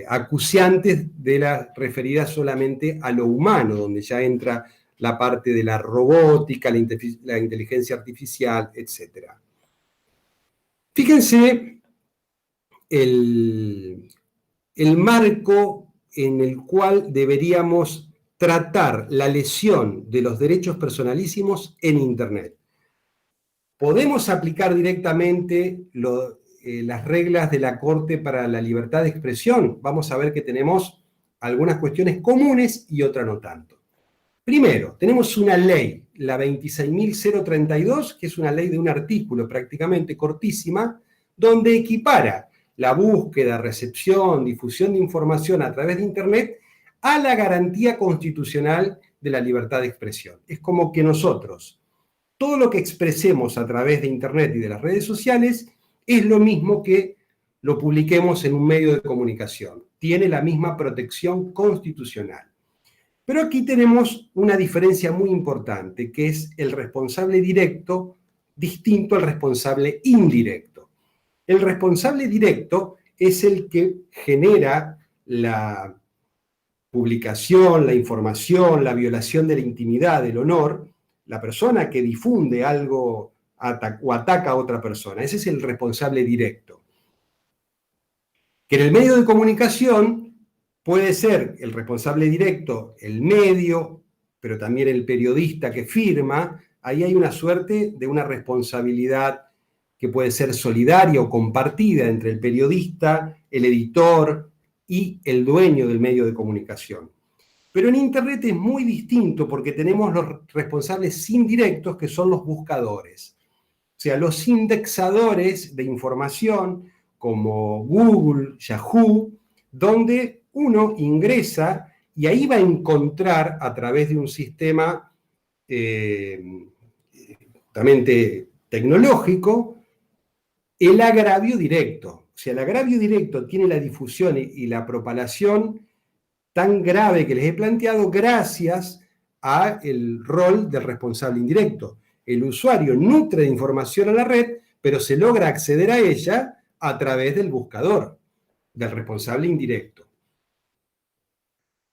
acuciantes de las referidas solamente a lo humano, donde ya entra la parte de la robótica, la inteligencia artificial, etc. Fíjense el marco en el cual deberíamos tratar la lesión de los derechos personalísimos en Internet. Podemos aplicar directamente las reglas de la Corte para la Libertad de Expresión. Vamos a ver que tenemos algunas cuestiones comunes y otras no tanto. Primero, tenemos una ley, la 26.032, que es una ley de un artículo prácticamente cortísima, donde equipara la búsqueda, recepción, difusión de información a través de Internet a la garantía constitucional de la libertad de expresión. Es como que nosotros, todo lo que expresemos a través de Internet y de las redes sociales es lo mismo que lo publiquemos en un medio de comunicación. Tiene la misma protección constitucional. Pero aquí tenemos una diferencia muy importante, que es el responsable directo distinto al responsable indirecto. El responsable directo es el que genera la publicación, la información, la violación de la intimidad, del honor, la persona que difunde algo o ataca a otra persona. Ese es el responsable directo. Que en el medio de comunicación puede ser el responsable directo, el medio, pero también el periodista que firma. Ahí hay una suerte de una responsabilidad que puede ser solidaria o compartida entre el periodista, el editor y el dueño del medio de comunicación. Pero en Internet es muy distinto porque tenemos los responsables indirectos, que son los buscadores. O sea, los indexadores de información como Google, Yahoo, donde uno ingresa y ahí va a encontrar a través de un sistema totalmente tecnológico el agravio directo. O sea, el agravio directo tiene la difusión y la propagación tan grave que les he planteado gracias al rol del responsable indirecto. El usuario nutre de información a la red, pero se logra acceder a ella a través del buscador, del responsable indirecto.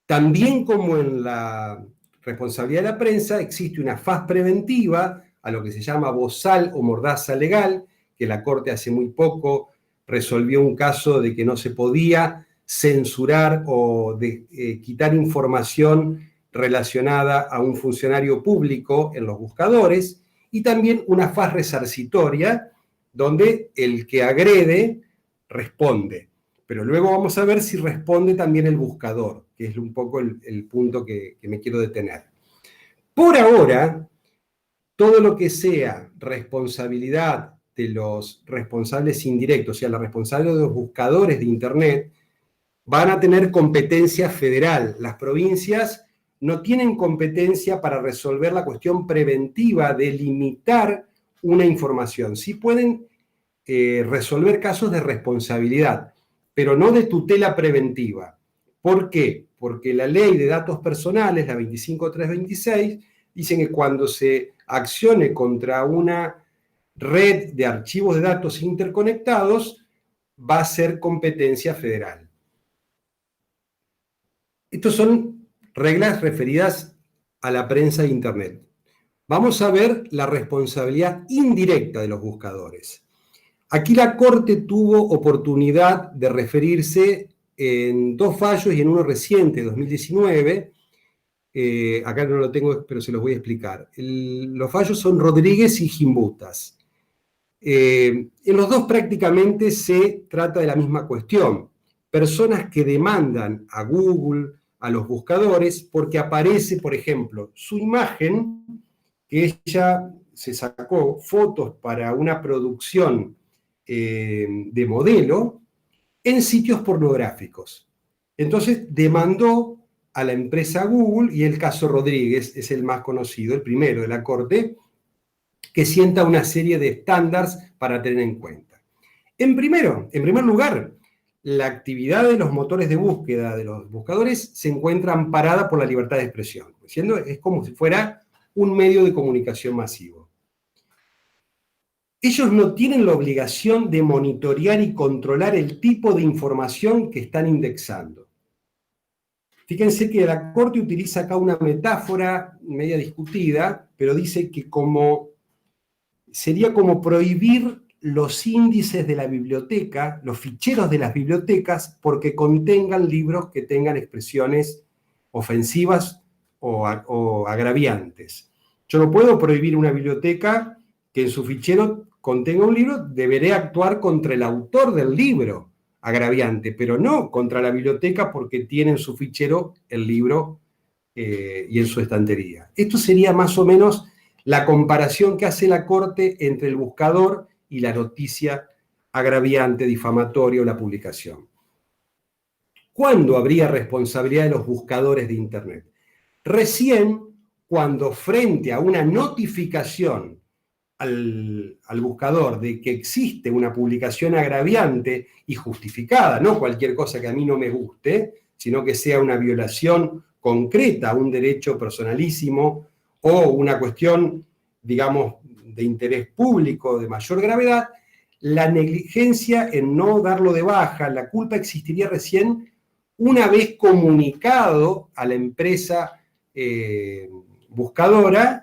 También como en la responsabilidad de la prensa, existe una faz preventiva a lo que se llama bozal o mordaza legal, que la Corte hace muy poco resolvió un caso de que no se podía censurar o quitar información relacionada a un funcionario público en los buscadores, y también una faz resarcitoria donde el que agrede responde. Pero luego vamos a ver si responde también el buscador, que es un poco el punto que me quiero detener. Por ahora, todo lo que sea responsabilidad de los responsables indirectos, o sea, la responsabilidad de los buscadores de Internet, van a tener competencia federal. Las provincias no tienen competencia para resolver la cuestión preventiva de limitar una información. Sí pueden resolver casos de responsabilidad, pero no de tutela preventiva. ¿Por qué? Porque la ley de datos personales, la 25326, dice que cuando se accione contra una red de archivos de datos interconectados, va a ser competencia federal. Estas son reglas referidas a la prensa de Internet. Vamos a ver la responsabilidad indirecta de los buscadores. Aquí la Corte tuvo oportunidad de referirse en dos fallos y en uno reciente, 2019. Acá no lo tengo, pero se los voy a explicar. Los fallos son Rodríguez y Gimbutas. En los dos prácticamente se trata de la misma cuestión. Personas que demandan a Google, a los buscadores porque aparece, por ejemplo, su imagen, que ella se sacó fotos para una producción de modelo en sitios pornográficos. Entonces demandó a la empresa Google, y el caso Rodríguez es el más conocido, el primero de la Corte, que sienta una serie de estándares para tener en cuenta. En primer lugar, la actividad de los motores de búsqueda, de los buscadores, se encuentra amparada por la libertad de expresión, siendo es como si fuera un medio de comunicación masivo. Ellos no tienen la obligación de monitorear y controlar el tipo de información que están indexando. Fíjense que la Corte utiliza acá una metáfora media discutida, pero dice que sería como prohibir los índices de la biblioteca, los ficheros de las bibliotecas, porque contengan libros que tengan expresiones ofensivas o agraviantes. Yo no puedo prohibir una biblioteca que en su fichero contenga un libro, deberé actuar contra el autor del libro agraviante, pero no contra la biblioteca porque tiene en su fichero el libro y en su estantería. Esto sería más o menos la comparación que hace la Corte entre el buscador y la noticia agraviante, difamatoria o la publicación. ¿Cuándo habría responsabilidad de los buscadores de Internet? Recién cuando frente a una notificación al buscador de que existe una publicación agraviante y justificada, no cualquier cosa que a mí no me guste, sino que sea una violación concreta a un derecho personalísimo o una cuestión, digamos, de interés público de mayor gravedad, la negligencia en no darlo de baja, la culpa existiría recién una vez comunicado a la empresa buscadora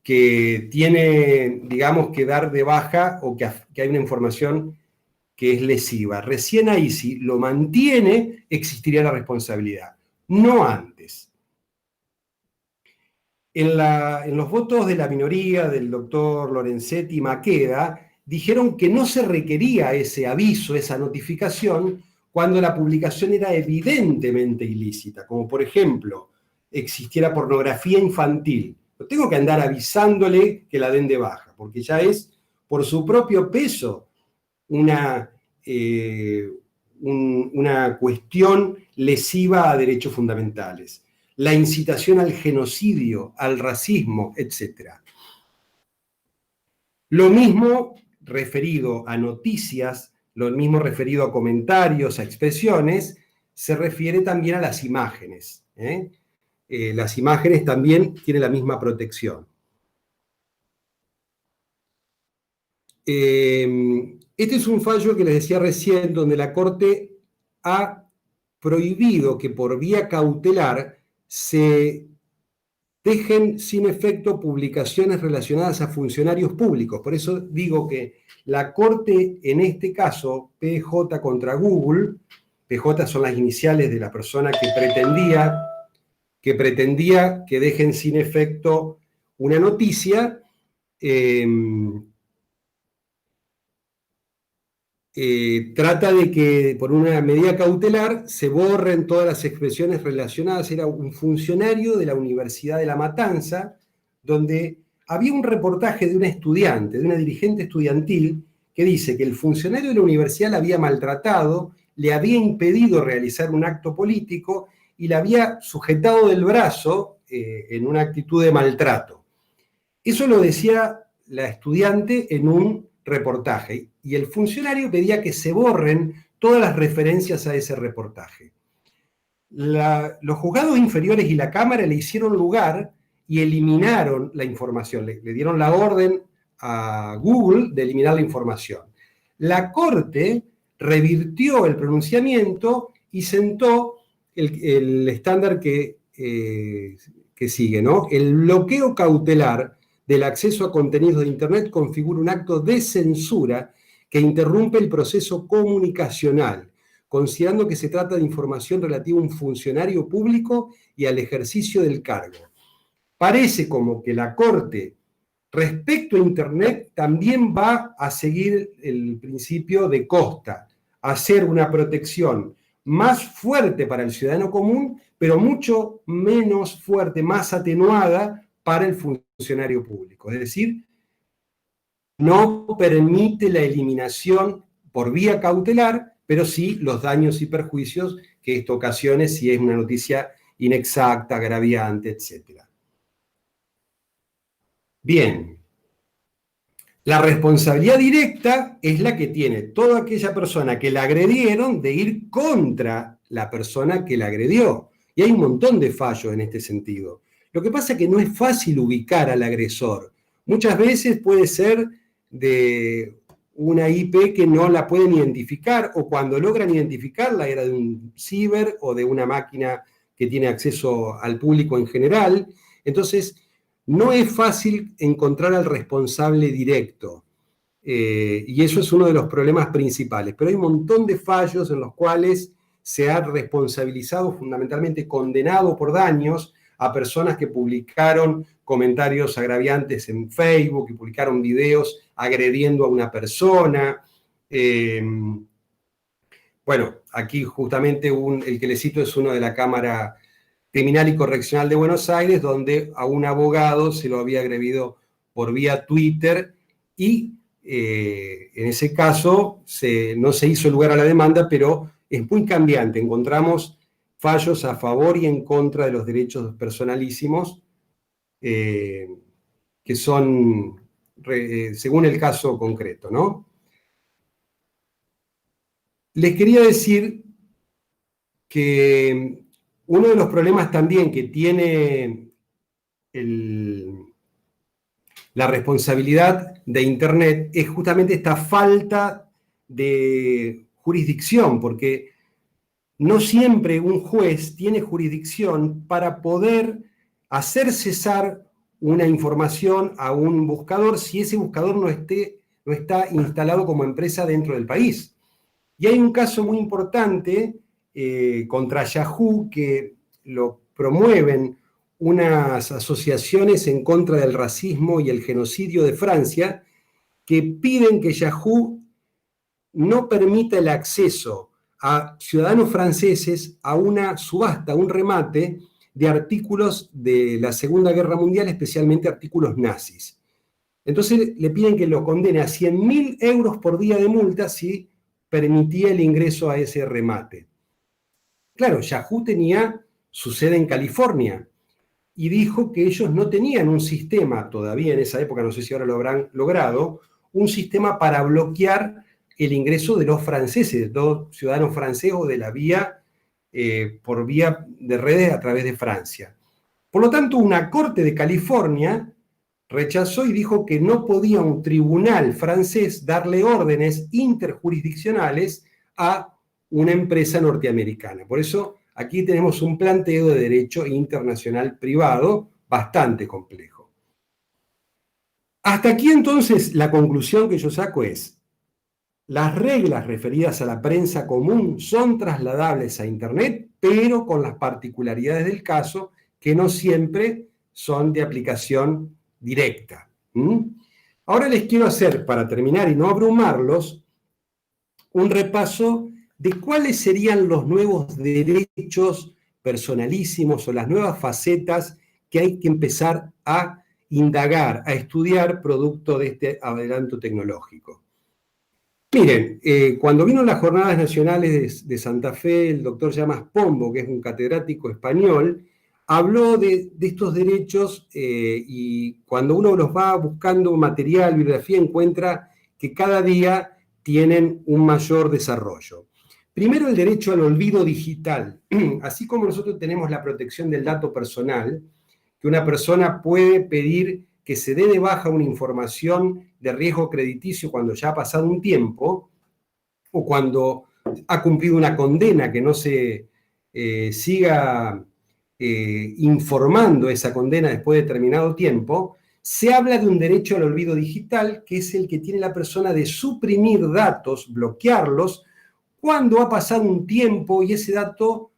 que tiene, digamos, que dar de baja o que hay una información que es lesiva. Recién ahí, si lo mantiene, existiría la responsabilidad, no antes. En los votos de la minoría del doctor Lorenzetti y Maqueda, dijeron que no se requería ese aviso, esa notificación, cuando la publicación era evidentemente ilícita, como por ejemplo, existiera pornografía infantil. No tengo que andar avisándole que la den de baja, porque ya es por su propio peso una cuestión lesiva a derechos fundamentales. La incitación al genocidio, al racismo, etc. Lo mismo referido a noticias, lo mismo referido a comentarios, a expresiones, se refiere también a las imágenes. Las imágenes también tienen la misma protección. Este es un fallo que les decía recién, donde la Corte ha prohibido que por vía cautelar se dejen sin efecto publicaciones relacionadas a funcionarios públicos. Por eso digo que la Corte, en este caso, PJ contra Google, PJ son las iniciales de la persona que pretendía que dejen sin efecto una noticia, trata de que por una medida cautelar se borren todas las expresiones relacionadas. Era un funcionario de la Universidad de La Matanza, donde había un reportaje de una estudiante, de una dirigente estudiantil, que dice que el funcionario de la universidad la había maltratado, le había impedido realizar un acto político y la había sujetado del brazo en una actitud de maltrato. Eso lo decía la estudiante en un reportaje, y el funcionario pedía que se borren todas las referencias a ese reportaje. Los juzgados inferiores y la Cámara le hicieron lugar y eliminaron la información, le dieron la orden a Google de eliminar la información. La Corte revirtió el pronunciamiento y sentó el estándar que sigue, ¿no? El bloqueo cautelar del acceso a contenidos de Internet configura un acto de censura que interrumpe el proceso comunicacional, considerando que se trata de información relativa a un funcionario público y al ejercicio del cargo. Parece como que la Corte, respecto a Internet, también va a seguir el principio de Costa, hacer una protección más fuerte para el ciudadano común, pero mucho menos fuerte, más atenuada para el funcionario público. Es decir, no permite la eliminación por vía cautelar, pero sí los daños y perjuicios que esto ocasione si es una noticia inexacta, agraviante, etc. Bien, la responsabilidad directa es la que tiene toda aquella persona que la agredieron de ir contra la persona que la agredió. Y hay un montón de fallos en este sentido. Lo que pasa es que no es fácil ubicar al agresor. Muchas veces puede ser de una IP que no la pueden identificar, o cuando logran identificarla era de un ciber o de una máquina que tiene acceso al público en general. Entonces, no es fácil encontrar al responsable directo, y eso es uno de los problemas principales. Pero hay un montón de fallos en los cuales se ha responsabilizado, fundamentalmente condenado por daños, a personas que publicaron comentarios agraviantes en Facebook, que publicaron videos agrediendo a una persona. Bueno, aquí justamente el que le cito es uno de la Cámara Criminal y Correccional de Buenos Aires, donde a un abogado se lo había agredido por vía Twitter y en ese caso no se hizo lugar a la demanda, pero es muy cambiante. Encontramos fallos a favor y en contra de los derechos personalísimos, que son según el caso concreto, ¿no? Les quería decir que uno de los problemas también que tiene la responsabilidad de Internet es justamente esta falta de jurisdicción, porque no siempre un juez tiene jurisdicción para poder hacer cesar una información a un buscador si ese buscador no está instalado como empresa dentro del país. Y hay un caso muy importante contra Yahoo, que lo promueven unas asociaciones en contra del racismo y el genocidio de Francia, que piden que Yahoo no permita el acceso a ciudadanos franceses a una subasta, un remate de artículos de la Segunda Guerra Mundial, especialmente artículos nazis. Entonces le piden que lo condene a 100.000 euros por día de multa si permitía el ingreso a ese remate. Claro, Yahoo tenía su sede en California y dijo que ellos no tenían un sistema, todavía en esa época, no sé si ahora lo habrán logrado, un sistema para bloquear el ingreso de los franceses, de todos ciudadanos franceses o de la vía, por vía de redes a través de Francia. Por lo tanto, una corte de California rechazó y dijo que no podía un tribunal francés darle órdenes interjurisdiccionales a una empresa norteamericana. Por eso aquí tenemos un planteo de derecho internacional privado bastante complejo. Hasta aquí entonces la conclusión que yo saco es: las reglas referidas a la prensa común son trasladables a Internet, pero con las particularidades del caso que no siempre son de aplicación directa. Ahora les quiero hacer, para terminar y no abrumarlos, un repaso de cuáles serían los nuevos derechos personalísimos o las nuevas facetas que hay que empezar a indagar, a estudiar producto de este adelanto tecnológico. Miren, cuando vino las Jornadas Nacionales de Santa Fe, el doctor Llamas Pombo, que es un catedrático español, habló de estos derechos, y cuando uno los va buscando material, bibliografía, encuentra que cada día tienen un mayor desarrollo. Primero, el derecho al olvido digital. Así como nosotros tenemos la protección del dato personal, que una persona puede pedir que se dé de baja una información de riesgo crediticio cuando ya ha pasado un tiempo, o cuando ha cumplido una condena, que no se siga informando esa condena después de determinado tiempo. Se habla de un derecho al olvido digital, que es el que tiene la persona de suprimir datos, bloquearlos, cuando ha pasado un tiempo y ese dato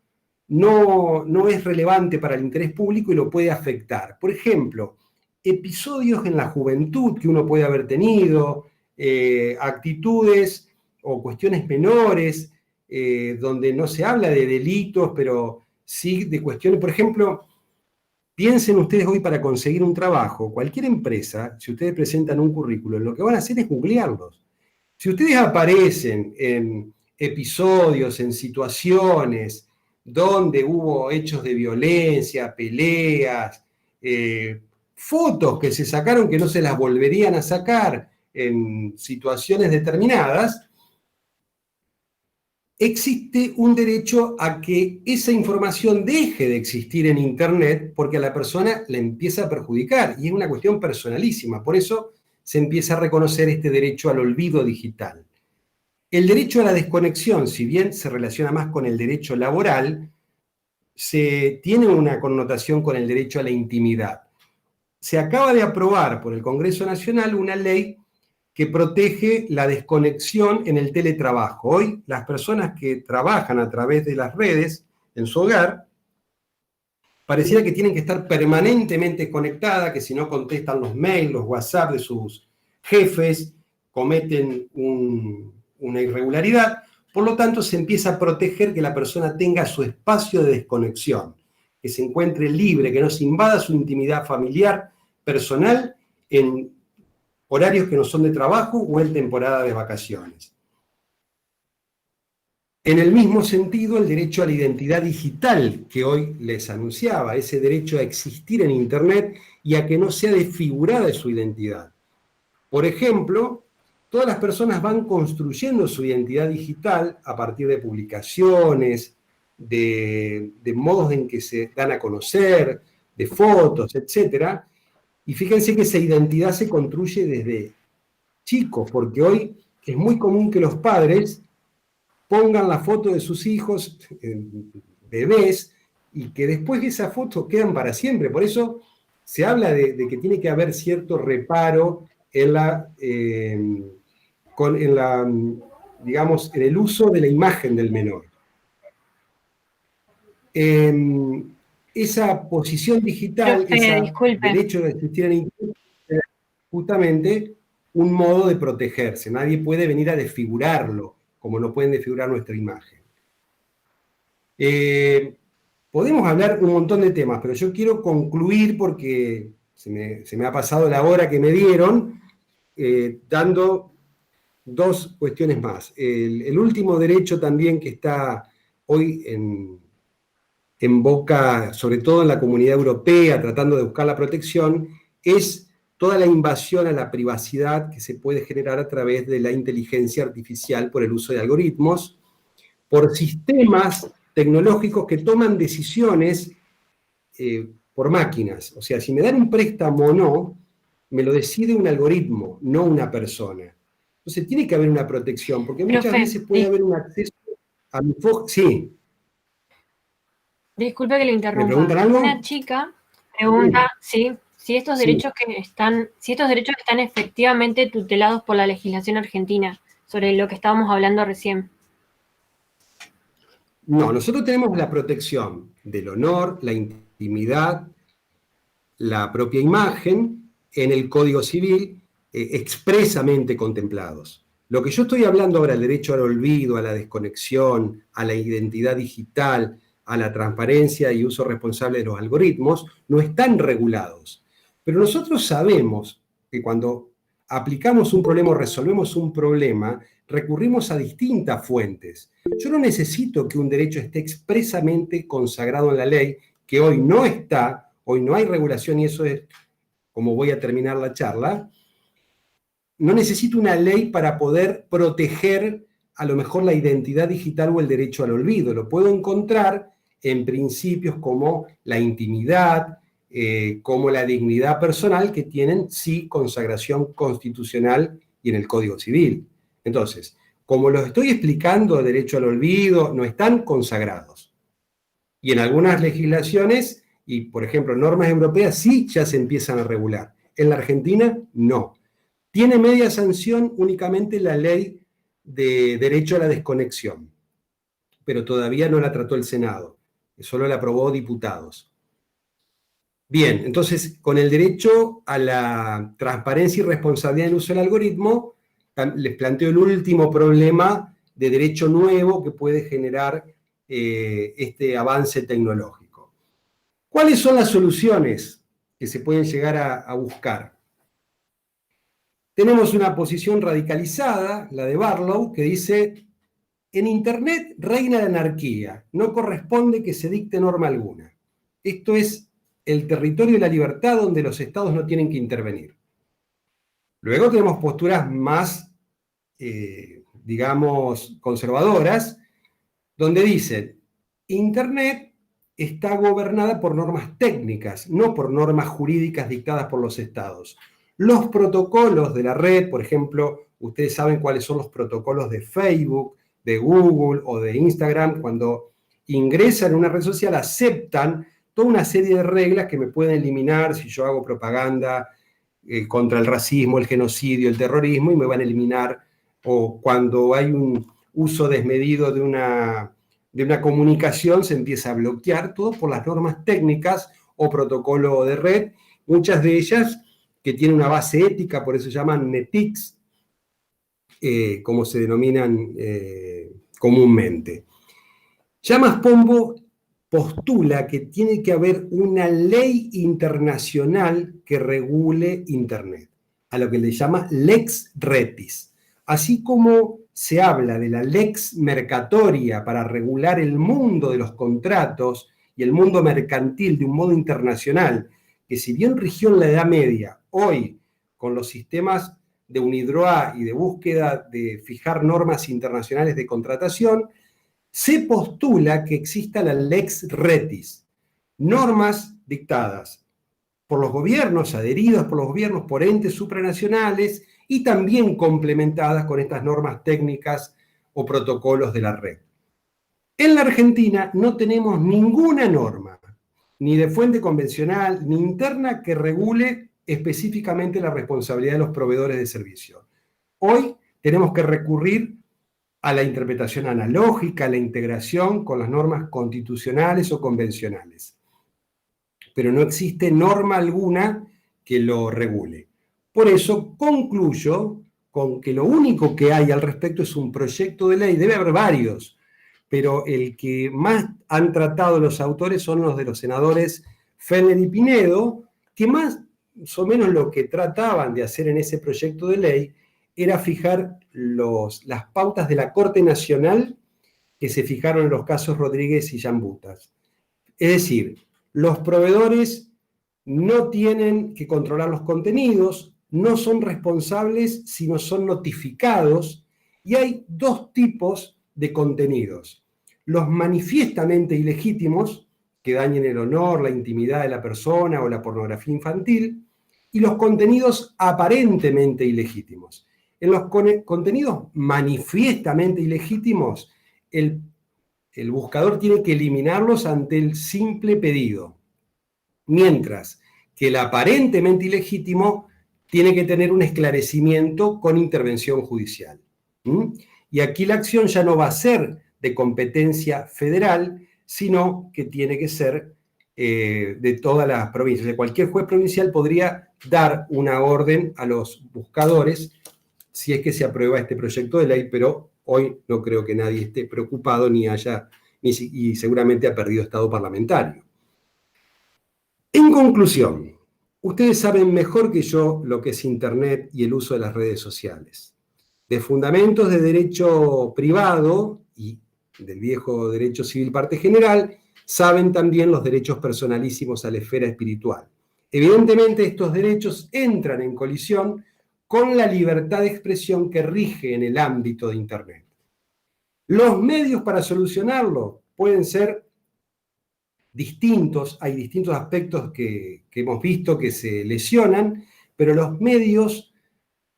no es relevante para el interés público y lo puede afectar. Por ejemplo, episodios en la juventud que uno puede haber tenido, actitudes o cuestiones menores, donde no se habla de delitos, pero sí de cuestiones. Por ejemplo, piensen ustedes hoy para conseguir un trabajo, cualquier empresa, si ustedes presentan un currículum, lo que van a hacer es googlearlos. Si ustedes aparecen en episodios, en situaciones donde hubo hechos de violencia, peleas, fotos que se sacaron que no se las volverían a sacar en situaciones determinadas, existe un derecho a que esa información deje de existir en Internet porque a la persona le empieza a perjudicar y es una cuestión personalísima. Por eso se empieza a reconocer este derecho al olvido digital. El derecho a la desconexión, si bien se relaciona más con el derecho laboral, tiene una connotación con el derecho a la intimidad. Se acaba de aprobar por el Congreso Nacional una ley que protege la desconexión en el teletrabajo. Hoy las personas que trabajan a través de las redes en su hogar, pareciera que tienen que estar permanentemente conectadas, que si no contestan los mails, los WhatsApp de sus jefes, cometen una irregularidad. Por lo tanto, se empieza a proteger que la persona tenga su espacio de desconexión, que se encuentre libre, que no se invada su intimidad familiar, personal, en horarios que no son de trabajo o en temporada de vacaciones. En el mismo sentido, el derecho a la identidad digital que hoy les anunciaba, ese derecho a existir en Internet y a que no sea desfigurada su identidad. Por ejemplo, todas las personas van construyendo su identidad digital a partir de publicaciones, de modos en que se dan a conocer, de fotos, etc. Y fíjense que esa identidad se construye desde chicos, porque hoy es muy común que los padres pongan la foto de sus hijos, bebés, y que después de esa foto quedan para siempre. Por eso se habla de que tiene que haber cierto reparo digamos, en el uso de la imagen del menor. Esa posición digital, ese disculpe. derecho de existir en Internet, es justamente un modo de protegerse. Nadie puede venir a desfigurarlo, como no pueden desfigurar nuestra imagen. Podemos hablar un montón de temas, pero yo quiero concluir porque se me ha pasado la hora que me dieron, dando dos cuestiones más. El último derecho también que está hoy en boca, sobre todo en la comunidad europea, tratando de buscar la protección, es toda la invasión a la privacidad que se puede generar a través de la inteligencia artificial por el uso de algoritmos, por sistemas tecnológicos que toman decisiones por máquinas. O sea, si me dan un préstamo o no, me lo decide un algoritmo, no una persona. Entonces tiene que haber una protección, porque muchas veces puede haber un acceso a mi foto. Sí. Disculpe que le interrumpa. ¿Me preguntan algo? Una chica pregunta si estos derechos están efectivamente tutelados por la legislación argentina, sobre lo que estábamos hablando recién. No, nosotros tenemos la protección del honor, la intimidad, la propia imagen en el Código Civil expresamente contemplados. Lo que yo estoy hablando ahora, el derecho al olvido, a la desconexión, a la identidad digital, a la transparencia y uso responsable de los algoritmos, no están regulados. Pero nosotros sabemos que cuando aplicamos un problema o resolvemos un problema, recurrimos a distintas fuentes. Yo no necesito que un derecho esté expresamente consagrado en la ley, que hoy no está, hoy no hay regulación y eso es como voy a terminar la charla. No necesito una ley para poder proteger a lo mejor la identidad digital o el derecho al olvido. Lo puedo encontrar en principios como la intimidad, como la dignidad personal, que tienen sí consagración constitucional y en el Código Civil. Entonces, como los estoy explicando, derecho al olvido, no están consagrados. Y en algunas legislaciones, y por ejemplo normas europeas, sí ya se empiezan a regular. En la Argentina, no. Tiene media sanción únicamente la ley de derecho a la desconexión, pero todavía no la trató el Senado, solo la aprobó diputados. Bien, entonces, con el derecho a la transparencia y responsabilidad en el uso del algoritmo, les planteo el último problema de derecho nuevo que puede generar este avance tecnológico. ¿Cuáles son las soluciones que se pueden llegar a buscar? Tenemos una posición radicalizada, la de Barlow, que dice: en Internet reina la anarquía, no corresponde que se dicte norma alguna. Esto es el territorio de la libertad donde los estados no tienen que intervenir. Luego tenemos posturas más, digamos, conservadoras, donde dicen: Internet está gobernada por normas técnicas, no por normas jurídicas dictadas por los estados. Los protocolos de la red, por ejemplo, ustedes saben cuáles son los protocolos de Facebook, de Google o de Instagram. Cuando ingresan en una red social, aceptan toda una serie de reglas que me pueden eliminar si yo hago propaganda contra el racismo, el genocidio, el terrorismo, y me van a eliminar. O cuando hay un uso desmedido de una comunicación, se empieza a bloquear, todo por las normas técnicas o protocolo de red, muchas de ellas que tienen una base ética, por eso se llaman NETICS, como se denominan comúnmente. Llamas Pombo postula que tiene que haber una ley internacional que regule Internet, a lo que le llama Lex Repis. Así como se habla de la Lex Mercatoria para regular el mundo de los contratos y el mundo mercantil de un modo internacional, que si bien rigió en la Edad Media, hoy con los sistemas de UNIDROIT y de búsqueda de fijar normas internacionales de contratación, se postula que exista la Lex Repis, normas dictadas por los gobiernos, adheridas por los gobiernos, por entes supranacionales y también complementadas con estas normas técnicas o protocolos de la red. En la Argentina no tenemos ninguna norma, ni de fuente convencional, ni interna, que regule específicamente la responsabilidad de los proveedores de servicio. Hoy tenemos que recurrir a la interpretación analógica, a la integración con las normas constitucionales o convencionales. Pero no existe norma alguna que lo regule. Por eso concluyo con que lo único que hay al respecto es un proyecto de ley. Debe haber varios, pero el que más han tratado los autores son los de los senadores Fender y Pinedo, que más o menos lo que trataban de hacer en ese proyecto de ley era fijar las pautas de la Corte Nacional que se fijaron en los casos Rodríguez y Yambutas. Es decir, los proveedores no tienen que controlar los contenidos, no son responsables, sino son notificados, y hay dos tipos de contenidos: los manifiestamente ilegítimos, que dañen el honor, la intimidad de la persona o la pornografía infantil, y los contenidos aparentemente ilegítimos. En los contenidos manifiestamente ilegítimos, el buscador tiene que eliminarlos ante el simple pedido, mientras que el aparentemente ilegítimo tiene que tener un esclarecimiento con intervención judicial. Y aquí la acción ya no va a ser de competencia federal, sino que tiene que ser de todas las provincias. De cualquier juez provincial podría dar una orden a los buscadores si es que se aprueba este proyecto de ley, pero hoy no creo que nadie esté preocupado y seguramente ha perdido estado parlamentario. En conclusión, ustedes saben mejor que yo lo que es Internet y el uso de las redes sociales. De fundamentos de derecho privado y del viejo derecho civil parte general, saben también los derechos personalísimos a la esfera espiritual. Evidentemente, estos derechos entran en colisión con la libertad de expresión que rige en el ámbito de Internet. Los medios para solucionarlo pueden ser distintos, hay distintos aspectos que hemos visto que se lesionan, pero los medios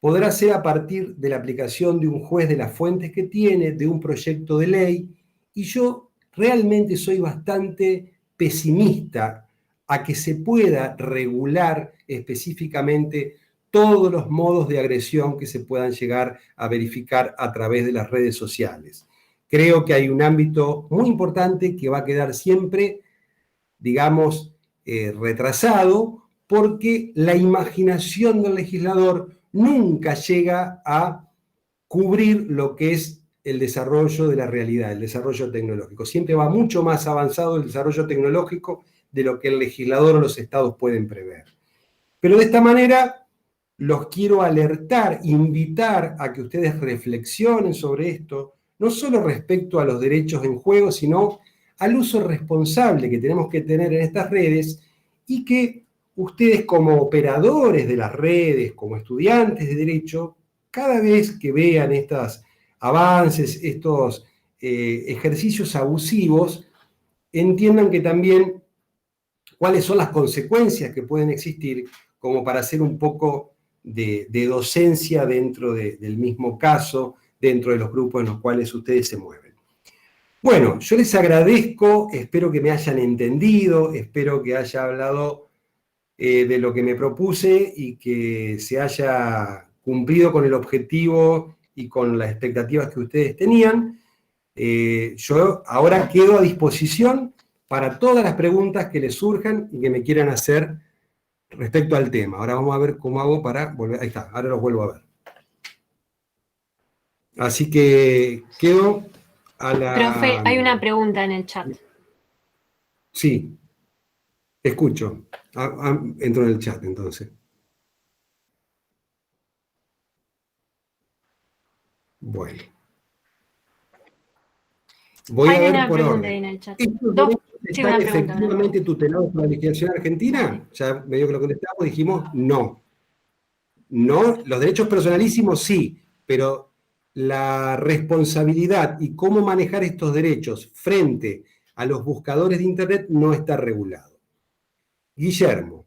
podrá ser a partir de la aplicación de un juez, de las fuentes que tiene, de un proyecto de ley, y yo realmente soy bastante pesimista a que se pueda regular específicamente todos los modos de agresión que se puedan llegar a verificar a través de las redes sociales. Creo que hay un ámbito muy importante que va a quedar siempre, digamos, retrasado, porque la imaginación del legislador nunca llega a cubrir lo que es el desarrollo de la realidad, el desarrollo tecnológico. Siempre va mucho más avanzado el desarrollo tecnológico de lo que el legislador o los estados pueden prever. Pero de esta manera los quiero alertar, invitar a que ustedes reflexionen sobre esto, no solo respecto a los derechos en juego, sino al uso responsable que tenemos que tener en estas redes y que ustedes como operadores de las redes, como estudiantes de derecho, cada vez que vean estos avances, estos ejercicios abusivos, entiendan que también cuáles son las consecuencias que pueden existir como para hacer un poco de docencia dentro del mismo caso, dentro de los grupos en los cuales ustedes se mueven. Bueno, yo les agradezco, espero que me hayan entendido, espero que haya hablado de lo que me propuse y que se haya cumplido con el objetivo y con las expectativas que ustedes tenían. Yo ahora quedo a disposición para todas las preguntas que les surjan y que me quieran hacer respecto al tema. Ahora vamos a ver cómo hago para volver. Ahí está, ahora los vuelvo a ver. Así que quedo a la... Profe, hay una pregunta en el chat. Sí, escucho. Entro en el chat entonces. Bueno. Voy Hay a ver una por pregunta orden. ahí en el chat. ¿Estos Dos, derechos sí, están una pregunta. efectivamente tutelados por la legislación argentina? Ya medio que lo contestamos, dijimos no. No, los derechos personalísimos sí, pero la responsabilidad y cómo manejar estos derechos frente a los buscadores de Internet no está regulado. Guillermo,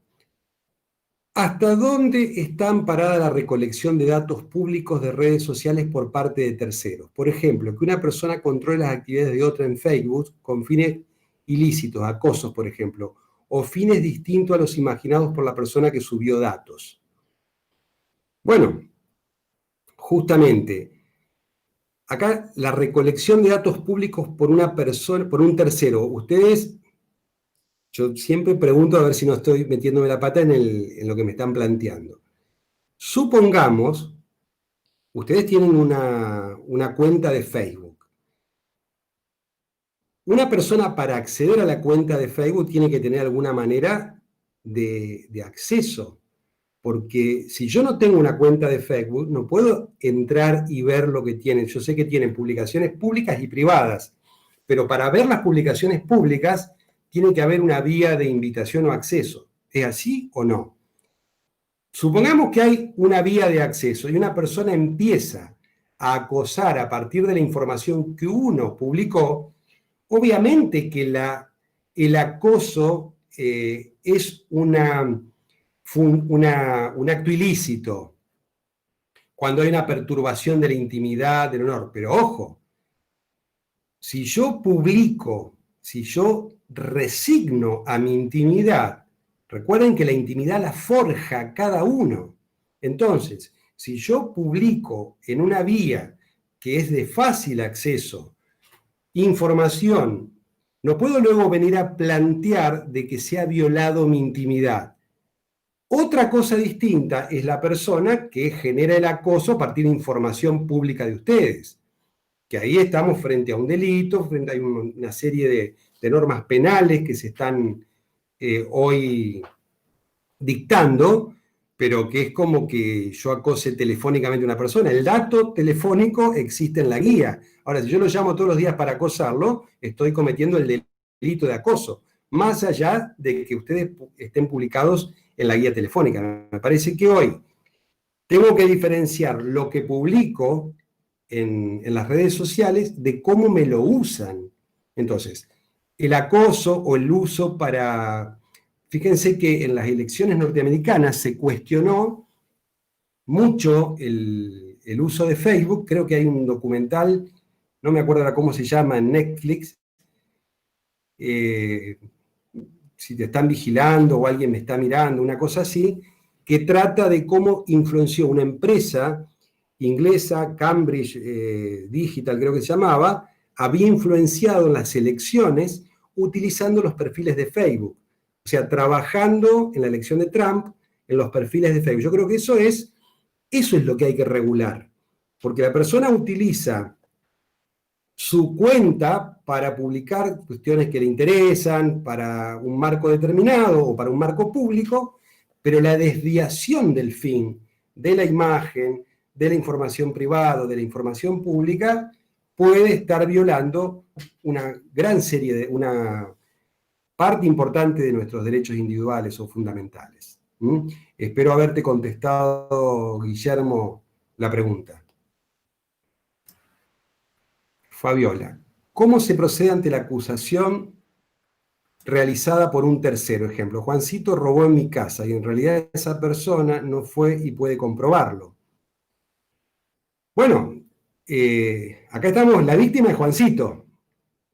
¿hasta dónde está amparada la recolección de datos públicos de redes sociales por parte de terceros? Por ejemplo, que una persona controle las actividades de otra en Facebook con fines ilícitos, acosos, por ejemplo, o fines distintos a los imaginados por la persona que subió datos. Bueno, justamente, acá la recolección de datos públicos por una persona, por un tercero, ustedes, yo siempre pregunto a ver si no estoy metiéndome la pata en lo que me están planteando. Supongamos, ustedes tienen una cuenta de Facebook. Una persona para acceder a la cuenta de Facebook tiene que tener alguna manera de acceso. Porque si yo no tengo una cuenta de Facebook, no puedo entrar y ver lo que tienen. Yo sé que tienen publicaciones públicas y privadas, pero para ver las publicaciones públicas tiene que haber una vía de invitación o acceso. ¿Es así o no? Supongamos que hay una vía de acceso y una persona empieza a acosar a partir de la información que uno publicó. Obviamente que el acoso es un acto ilícito, cuando hay una perturbación de la intimidad, del honor. Pero ojo, si yo publico, si yo resigno a mi intimidad, recuerden que la intimidad la forja cada uno. Entonces, si yo publico en una vía que es de fácil acceso información, no puedo luego venir a plantear de que se ha violado mi intimidad. Otra cosa distinta es la persona que genera el acoso a partir de información pública de ustedes, que ahí estamos frente a un delito, frente a una serie de normas penales que se están hoy dictando, pero que es como que yo acose telefónicamente a una persona. El dato telefónico existe en la guía. Ahora, si yo lo llamo todos los días para acosarlo, estoy cometiendo el delito de acoso, más allá de que ustedes estén publicados en la guía telefónica. Me parece que hoy tengo que diferenciar lo que publico en las redes sociales de cómo me lo usan. Entonces, el acoso o el uso para... Fíjense que en las elecciones norteamericanas se cuestionó mucho el uso de Facebook. Creo que hay un documental, no me acuerdo ahora cómo se llama, en Netflix, si te están vigilando o alguien me está mirando, una cosa así, que trata de cómo influenció una empresa inglesa, Cambridge Digital creo que se llamaba, había influenciado en las elecciones utilizando los perfiles de Facebook. O sea, trabajando en la elección de Trump en los perfiles de Facebook. Yo creo que eso es lo que hay que regular. Porque la persona utiliza su cuenta para publicar cuestiones que le interesan, para un marco determinado o para un marco público, pero la desviación del fin, de la imagen, de la información privada, de la información pública, puede estar violando una gran serie una parte importante de nuestros derechos individuales o fundamentales. Espero haberte contestado, Guillermo, la pregunta. Fabiola, ¿cómo se procede ante la acusación realizada por un tercero? Ejemplo, Juancito robó en mi casa y en realidad esa persona no fue y puede comprobarlo. Bueno, acá estamos, la víctima es Juancito,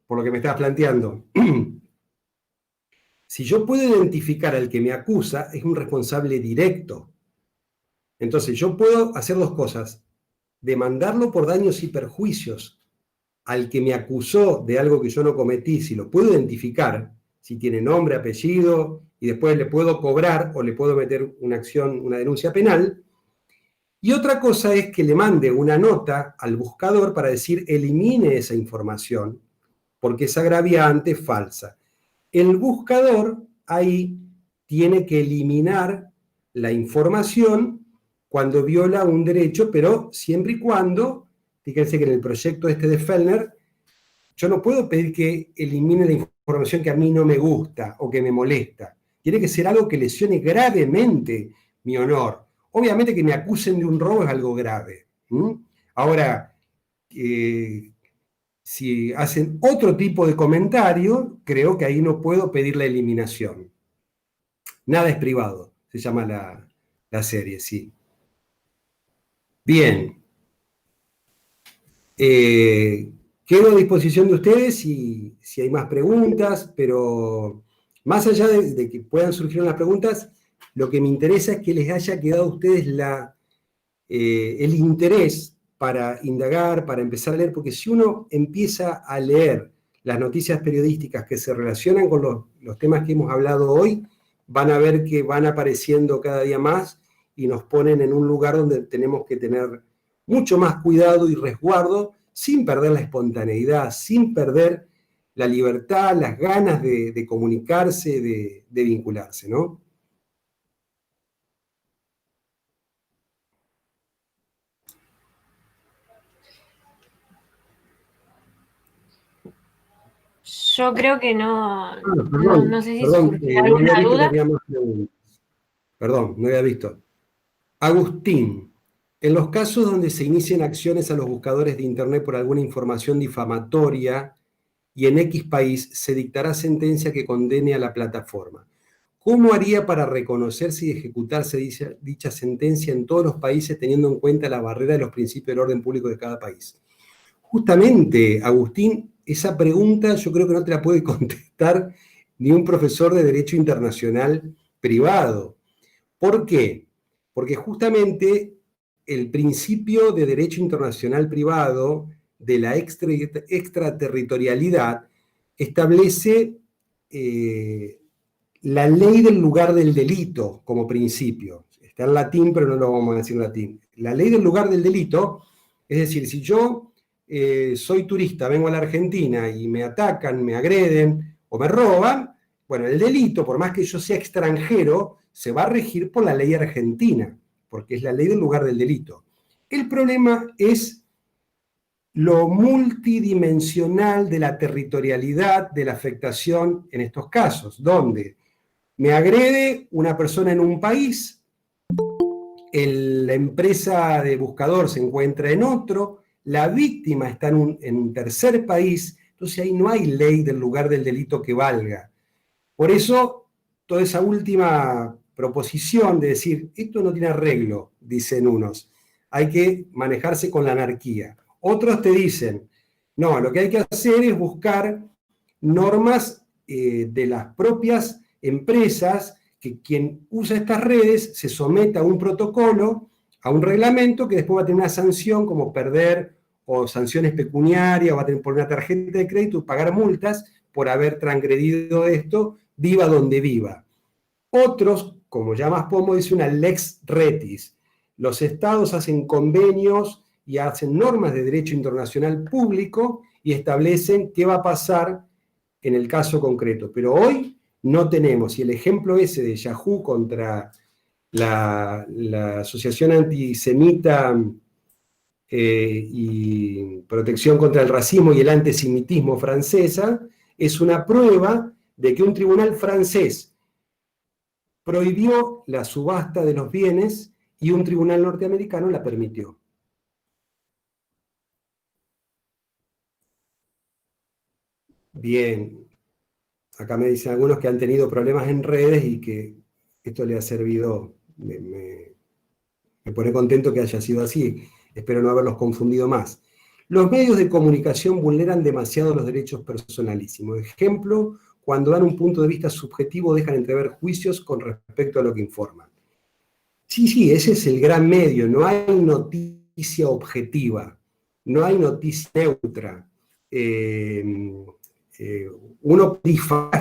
por lo que me estás planteando. Si yo puedo identificar al que me acusa, es un responsable directo. Entonces, yo puedo hacer dos cosas: demandarlo por daños y perjuicios al que me acusó de algo que yo no cometí, si lo puedo identificar, si tiene nombre, apellido, y después le puedo cobrar o le puedo meter una acción, una denuncia penal. Y otra cosa es que le mande una nota al buscador para decir elimine esa información, porque es agraviante, falsa. El buscador ahí tiene que eliminar la información cuando viola un derecho, pero siempre y cuando, fíjense que en el proyecto este de Fellner, yo no puedo pedir que elimine la información que a mí no me gusta o que me molesta. Tiene que ser algo que lesione gravemente mi honor. Obviamente que me acusen de un robo es algo grave. Ahora, si hacen otro tipo de comentario, creo que ahí no puedo pedir la eliminación. Nada es privado, se llama la serie, sí. Bien. Quedo a disposición de ustedes si hay más preguntas, pero más allá de que puedan surgir unas preguntas, lo que me interesa es que les haya quedado a ustedes el interés para indagar, para empezar a leer, porque si uno empieza a leer las noticias periodísticas que se relacionan con los temas que hemos hablado hoy, van a ver que van apareciendo cada día más y nos ponen en un lugar donde tenemos que tener mucho más cuidado y resguardo, sin perder la espontaneidad, sin perder la libertad, las ganas de comunicarse, de vincularse, ¿no? Yo creo que no, Perdón, no sé si perdón, surgirá no había alguna visto que duda. había más preguntas. Perdón, no había visto. Agustín, en los casos donde se inician acciones a los buscadores de Internet por alguna información difamatoria y en X país se dictará sentencia que condene a la plataforma, ¿cómo haría para reconocerse y ejecutarse dicha sentencia en todos los países teniendo en cuenta la barrera de los principios del orden público de cada país? Justamente, Agustín, esa pregunta yo creo que no te la puede contestar ni un profesor de Derecho Internacional privado. ¿Por qué? Porque justamente el principio de derecho internacional privado de la extraterritorialidad establece la ley del lugar del delito como principio. Está en latín, pero no lo vamos a decir en latín. La ley del lugar del delito, es decir, si yo soy turista, vengo a la Argentina y me atacan, me agreden o me roban, bueno, el delito, por más que yo sea extranjero, se va a regir por la ley argentina, porque es la ley del lugar del delito. El problema es lo multidimensional de la territorialidad de la afectación en estos casos, donde me agrede una persona en un país, la empresa de buscador se encuentra en otro, la víctima está en un tercer país, entonces ahí no hay ley del lugar del delito que valga. Por eso, toda esa última proposición de decir, esto no tiene arreglo, dicen unos, hay que manejarse con la anarquía. Otros te dicen, no, lo que hay que hacer es buscar normas de las propias empresas, que quien usa estas redes se someta a un protocolo, a un reglamento que después va a tener una sanción como perder o sanciones pecuniarias, o va a tener que poner una tarjeta de crédito, pagar multas por haber transgredido esto, viva donde viva. Otros, como ya más pomo, dice una lex retis. Los estados hacen convenios y hacen normas de derecho internacional público y establecen qué va a pasar en el caso concreto. Pero hoy no tenemos, y el ejemplo ese de Yahoo contra la Asociación Antisemita y Protección contra el Racismo y el Antisemitismo francesa, es una prueba de que un tribunal francés prohibió la subasta de los bienes y un tribunal norteamericano la permitió. Bien, acá me dicen algunos que han tenido problemas en redes y que esto le ha servido, me pone contento que haya sido así, espero no haberlos confundido más. Los medios de comunicación vulneran demasiado los derechos personalísimos. Ejemplo, cuando dan un punto de vista subjetivo dejan entrever juicios con respecto a lo que informan. Sí, ese es el gran medio, no hay noticia objetiva, no hay noticia neutra. Uno difama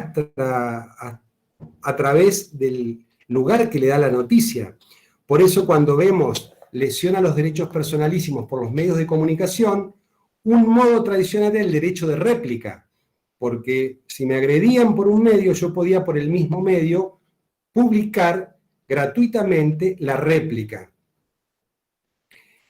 a través del lugar que le da la noticia. Por eso cuando vemos lesión a los derechos personalísimos por los medios de comunicación, un modo tradicional era el derecho de réplica, porque si me agredían por un medio, yo podía por el mismo medio publicar gratuitamente la réplica.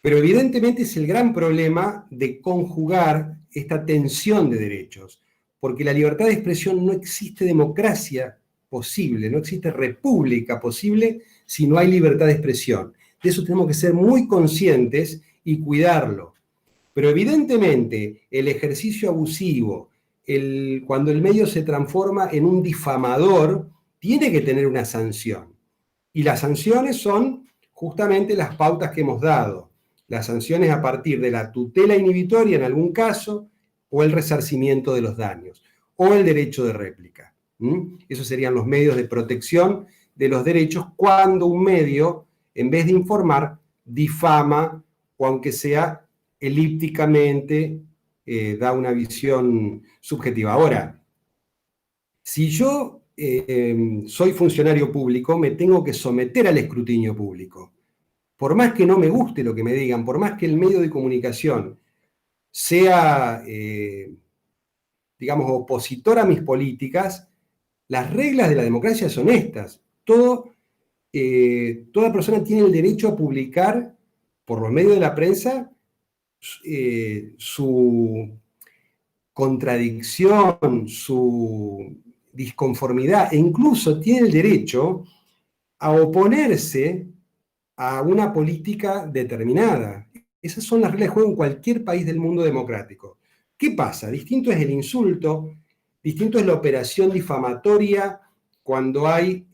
Pero evidentemente es el gran problema de conjugar esta tensión de derechos, porque la libertad de expresión no existe democracia posible, no existe república posible si no hay libertad de expresión. De eso tenemos que ser muy conscientes y cuidarlo. Pero evidentemente el ejercicio abusivo, cuando el medio se transforma en un difamador, tiene que tener una sanción. Y las sanciones son justamente las pautas que hemos dado. Las sanciones a partir de la tutela inhibitoria en algún caso, o el resarcimiento de los daños, o el derecho de réplica. Esos serían los medios de protección de los derechos cuando un medio, en vez de informar, difama, o aunque sea elípticamente, da una visión subjetiva. Ahora, si yo soy funcionario público, me tengo que someter al escrutinio público. Por más que no me guste lo que me digan, por más que el medio de comunicación sea, digamos, opositor a mis políticas, las reglas de la democracia son estas. Toda persona tiene el derecho a publicar por los medios de la prensa su contradicción, su disconformidad, e incluso tiene el derecho a oponerse a una política determinada. Esas son las reglas de juego en cualquier país del mundo democrático. ¿Qué pasa? Distinto es el insulto, distinto es la operación difamatoria cuando hay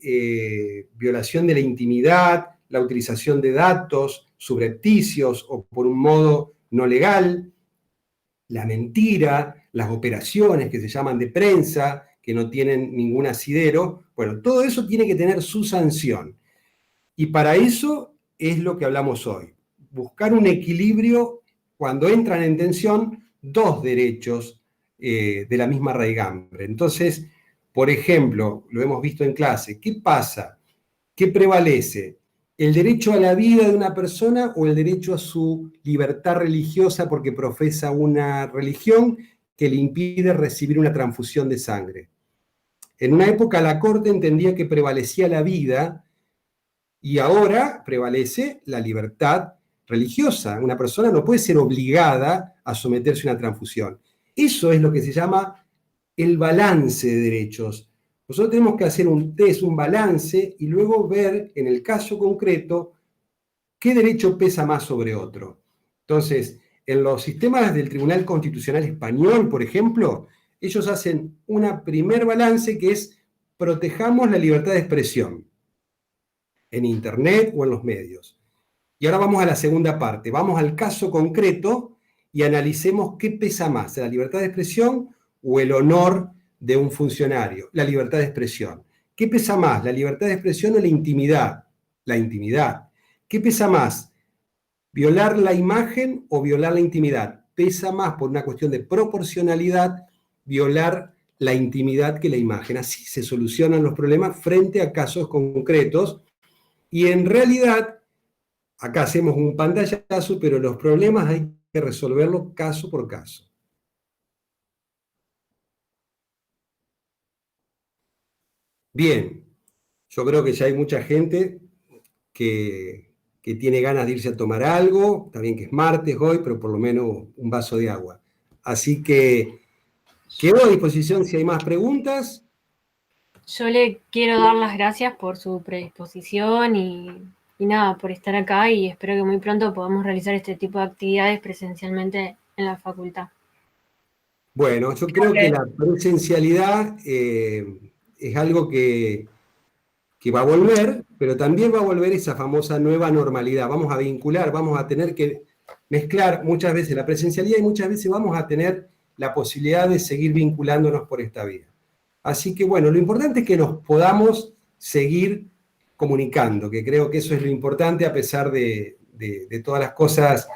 violación de la intimidad, la utilización de datos subrepticios o por un modo no legal, la mentira, las operaciones que se llaman de prensa, que no tienen ningún asidero. Bueno, todo eso tiene que tener su sanción. Y para eso es lo que hablamos hoy. Buscar un equilibrio cuando entran en tensión dos derechos de la misma raigambre. Entonces, por ejemplo, lo hemos visto en clase, ¿qué pasa? ¿Qué prevalece? ¿El derecho a la vida de una persona o el derecho a su libertad religiosa porque profesa una religión que le impide recibir una transfusión de sangre? En una época la Corte entendía que prevalecía la vida y ahora prevalece la libertad religiosa. Una persona no puede ser obligada a someterse a una transfusión. Eso es lo que se llama el balance de derechos. Nosotros tenemos que hacer un test, un balance, y luego ver en el caso concreto qué derecho pesa más sobre otro. Entonces, en los sistemas del Tribunal Constitucional Español, por ejemplo, ellos hacen un primer balance que es protejamos la libertad de expresión en Internet o en los medios. Y ahora vamos a la segunda parte, vamos al caso concreto y analicemos qué pesa más, la libertad de expresión o el honor de un funcionario, la libertad de expresión. ¿Qué pesa más, la libertad de expresión o la intimidad? La intimidad. ¿Qué pesa más, violar la imagen o violar la intimidad? Pesa más por una cuestión de proporcionalidad violar la intimidad que la imagen. Así se solucionan los problemas frente a casos concretos y en realidad, acá hacemos un pantallazo, pero los problemas hay que resolverlos caso por caso. Bien, yo creo que ya hay mucha gente que tiene ganas de irse a tomar algo, está bien que es martes hoy, pero por lo menos un vaso de agua. Así que quedo a disposición si hay más preguntas. Yo le quiero dar las gracias por su predisposición y nada, por estar acá y espero que muy pronto podamos realizar este tipo de actividades presencialmente en la facultad. Bueno, yo creo que la presencialidad es algo que va a volver, pero también va a volver esa famosa nueva normalidad. Vamos a vincular, vamos a tener que mezclar muchas veces la presencialidad y muchas veces vamos a tener la posibilidad de seguir vinculándonos por esta vía. Así que bueno, lo importante es que nos podamos seguir comunicando, que creo que eso es lo importante a pesar de todas las cosas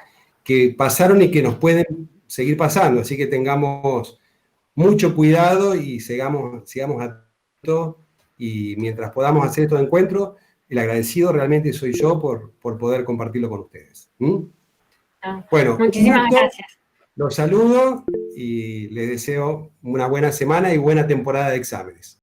que pasaron y que nos pueden seguir pasando. Así que tengamos mucho cuidado y sigamos atentos. Y mientras podamos hacer estos encuentros, el agradecido realmente soy yo por poder compartirlo con ustedes. Bueno, un Muchísimas gusto, gracias. los saludo y les deseo una buena semana y buena temporada de exámenes.